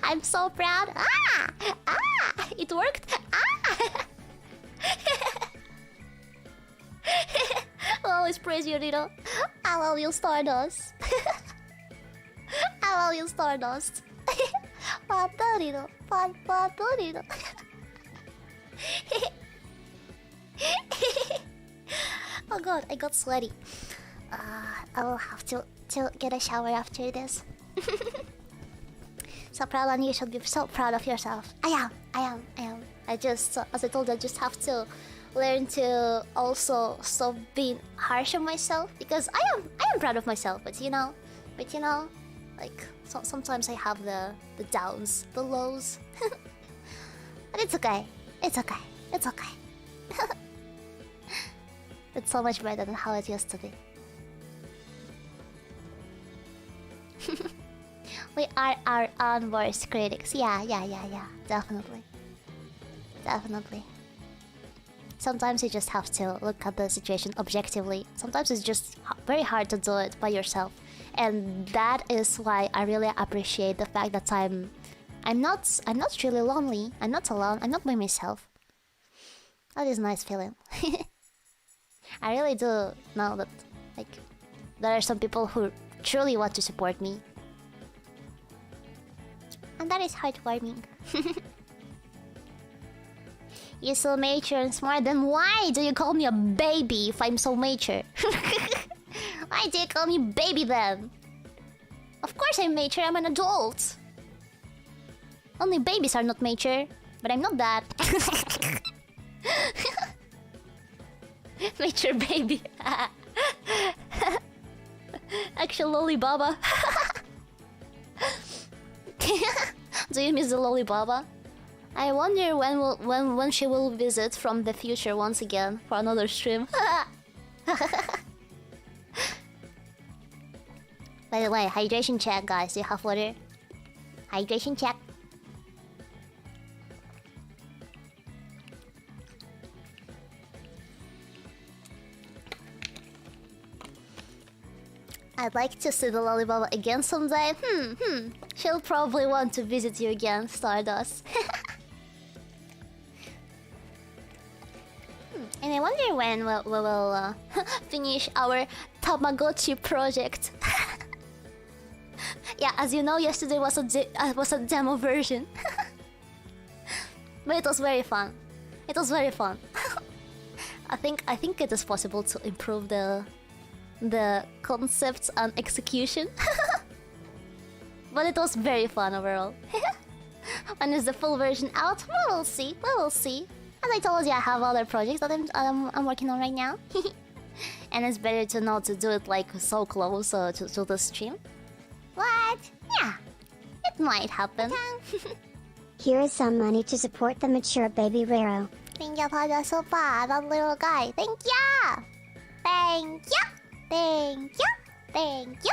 I'm so proud. It worked. I'll always praise you, Riro. I love you, Stardust. I love you, Stardust. Riro. Riro. Oh god, I got sweaty. I will have to get a shower after this. So proud, and you should be so proud of yourself. I am. I just, as I told you, I just have to learn to also stop being harsh on myself, because I am proud of myself, but you know, like sometimes I have the downs, the lows. But it's okay. It's so much better than how it used to be. We are our own worst critics. Yeah. Definitely. Sometimes you just have to look at the situation objectively. Sometimes it's just very hard to do it by yourself. And that is why I really appreciate the fact that I'm not really lonely. I'm not alone. I'm not by myself. That is a nice feeling. I really do know that, like, there are some people who truly want to support me. And that is heartwarming. You're so mature and smart, then why do you call me a baby if I'm so mature? Why do you call me baby then? Of course I'm mature, I'm an adult. Only babies are not mature, but I'm not that. Mature baby. Actual lolly baba. Do you miss the lolly baba? I wonder when she will visit from the future once again for another stream. By the way, hydration check, guys. Do you have water? Hydration check. I'd like to see the Lollipop again someday. She'll probably want to visit you again, Stardust. And I wonder when we will finish our Tamagotchi project. Yeah, as you know, yesterday was a demo version. But it was very fun. It was very fun. I think it is possible to improve the concepts and execution. But it was very fun overall. When is the full version out? We will see. We will see. As I told you, I have other projects that I'm working on right now. And it's better to know to do it like so close to the stream. What? Yeah. It might happen. Here is some money to support the mature baby Riro. Thank you for the super, that little guy. Thank you! Thank you! Thank you! Thank you!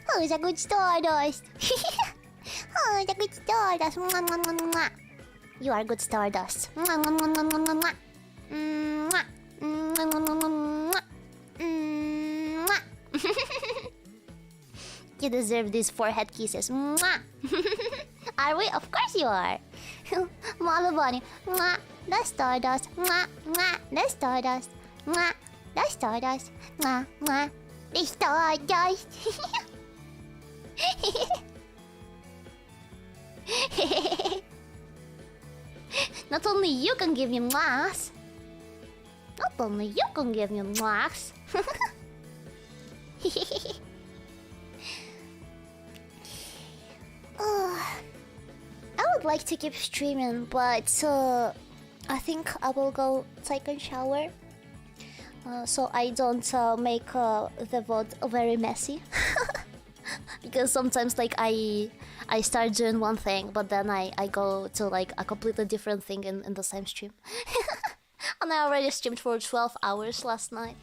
Who's a good Stardust? Who's a good Stardust? Mwah, mwah, mwah, mwah. You are good Stardust. Mwah, mwah, mwah, mwah, mwah, mwah. Mwah. Mwah, mwah, mwah, mwah, mwah. Mwah. You deserve these forehead kisses. Mwah. Are we? Of course you are. Mother Bunny. Mwah. The Stardust. Mwah. Mwah. The Stardust. Mwah. The Stardust. Mwah. Mwah. The Stardust. Not only you can give me mwahs. Not only you can give me mwahs. I would like to keep streaming, but I think I will go take a shower. So I don't make the VOD very messy. Because sometimes like I start doing one thing, but then I go to like a completely different thing in the same stream. And I already streamed for 12 hours last night.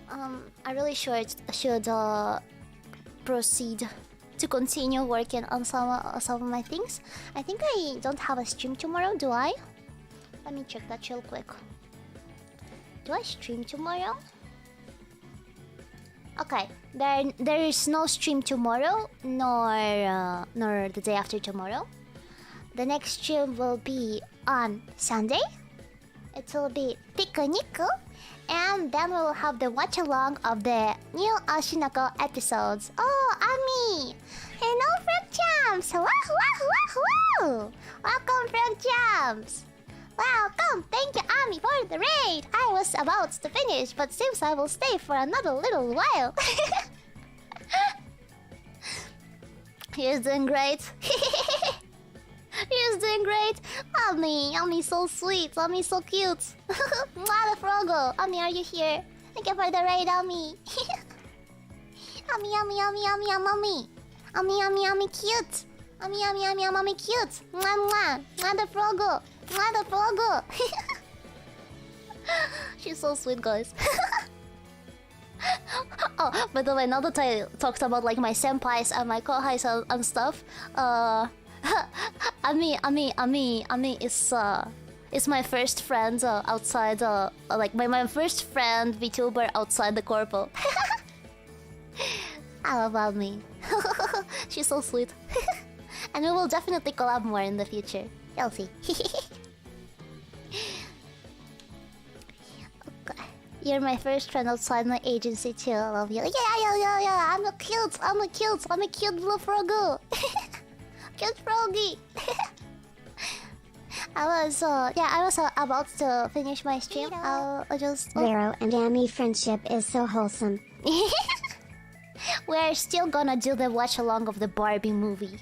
I really should proceed to continue working on some of my things. I think I don't have a stream tomorrow, do I? Let me check that real quick. Do I stream tomorrow? Okay, there is no stream tomorrow, nor the day after tomorrow. The next stream will be on Sunday. It will be Picnic, and then we will have the watch along of the new Oshinoko episodes. Oh, Ami! Hello, Frog Champs! Wahoo, wahoo, wahoo! Welcome, Frog Champs! Welcome! Thank you, Ami, for the raid! I was about to finish, but seems I will stay for another little while. You're doing great. You're doing great. Ami so sweet. Ami so cute. Mwah, the Frogo. Ami, are you here? Thank you for the raid, Ami. Ami, cute. Ami, cute. Mwah, mwah. Mwah, the Frogo. Mwah, the Frogo. She's so sweet, guys. Oh, by the way, now that I talked about like my senpais and my kohais and stuff, Ami is my first friend outside, like my first friend VTuber outside the corpo. I love Ami. She's so sweet. And we will definitely collab more in the future. You'll see. Okay. You're my first friend outside my agency too. I love you. Yeah. I'm a cute little froggo. Cute froggy. I was about to finish my stream. I'll just... Riro and Ami friendship is so wholesome. We're still gonna do the watch along of the Barbie movie.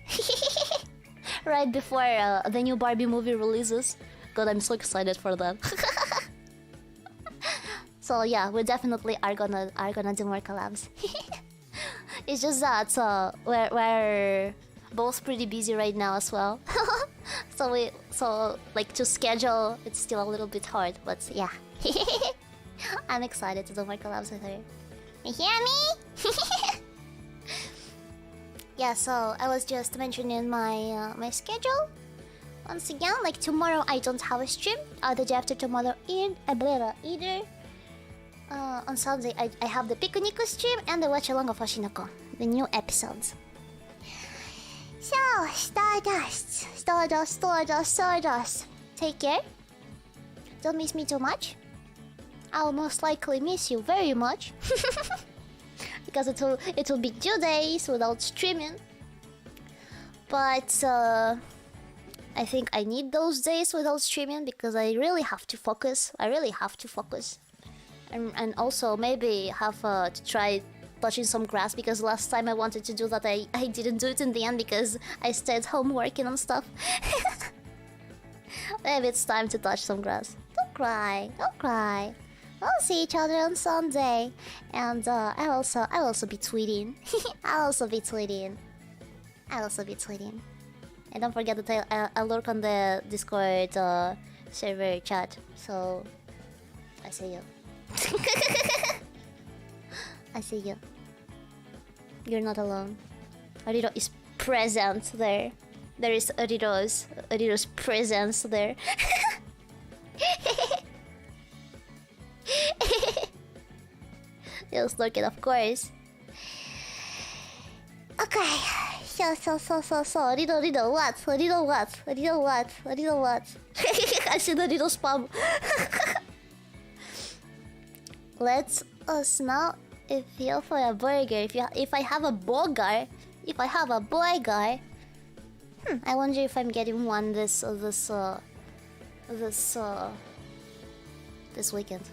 Right before the new Barbie movie releases. God, I'm so excited for that. So yeah, we definitely are gonna do more collabs. It's just that we're both pretty busy right now as well. So like to schedule, it's still a little bit hard, but yeah. I'm excited to do more collabs with her. You hear me? Yeah, so I was just mentioning my schedule. Once again, like tomorrow I don't have a stream. The day after tomorrow either. On Sunday I have the Pikuniku stream and the watch along of Oshinoko, the new episodes. So, Stardust. Take care. Don't miss me too much. I'll most likely miss you very much. Because it will be 2 days without streaming. But I think I need those days without streaming because I really have to focus. And also maybe have to try touching some grass, because last time I wanted to do that I didn't do it in the end because I stayed home working on stuff. Maybe it's time to touch some grass. Don't cry. We'll see each other on Sunday. And I'll also be tweeting. I'll also be tweeting. And don't forget that I lurk on the Discord server chat. So I see you. I see you. You're not alone. Riro is present there. There is Riro's presence there. You'll snort it, of course. Okay. So. Riro what? I see the Riro spam. Let's us now feel for a burger. If I have a burger, I wonder if I'm getting one this weekend.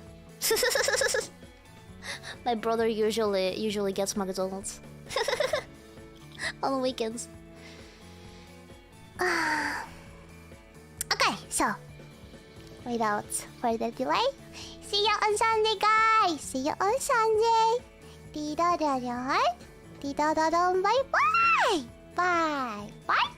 My brother usually gets McDonald's on weekends. Okay, so without further delay, see you on Sunday, guys. See you on Sunday. Bye bye. Bye.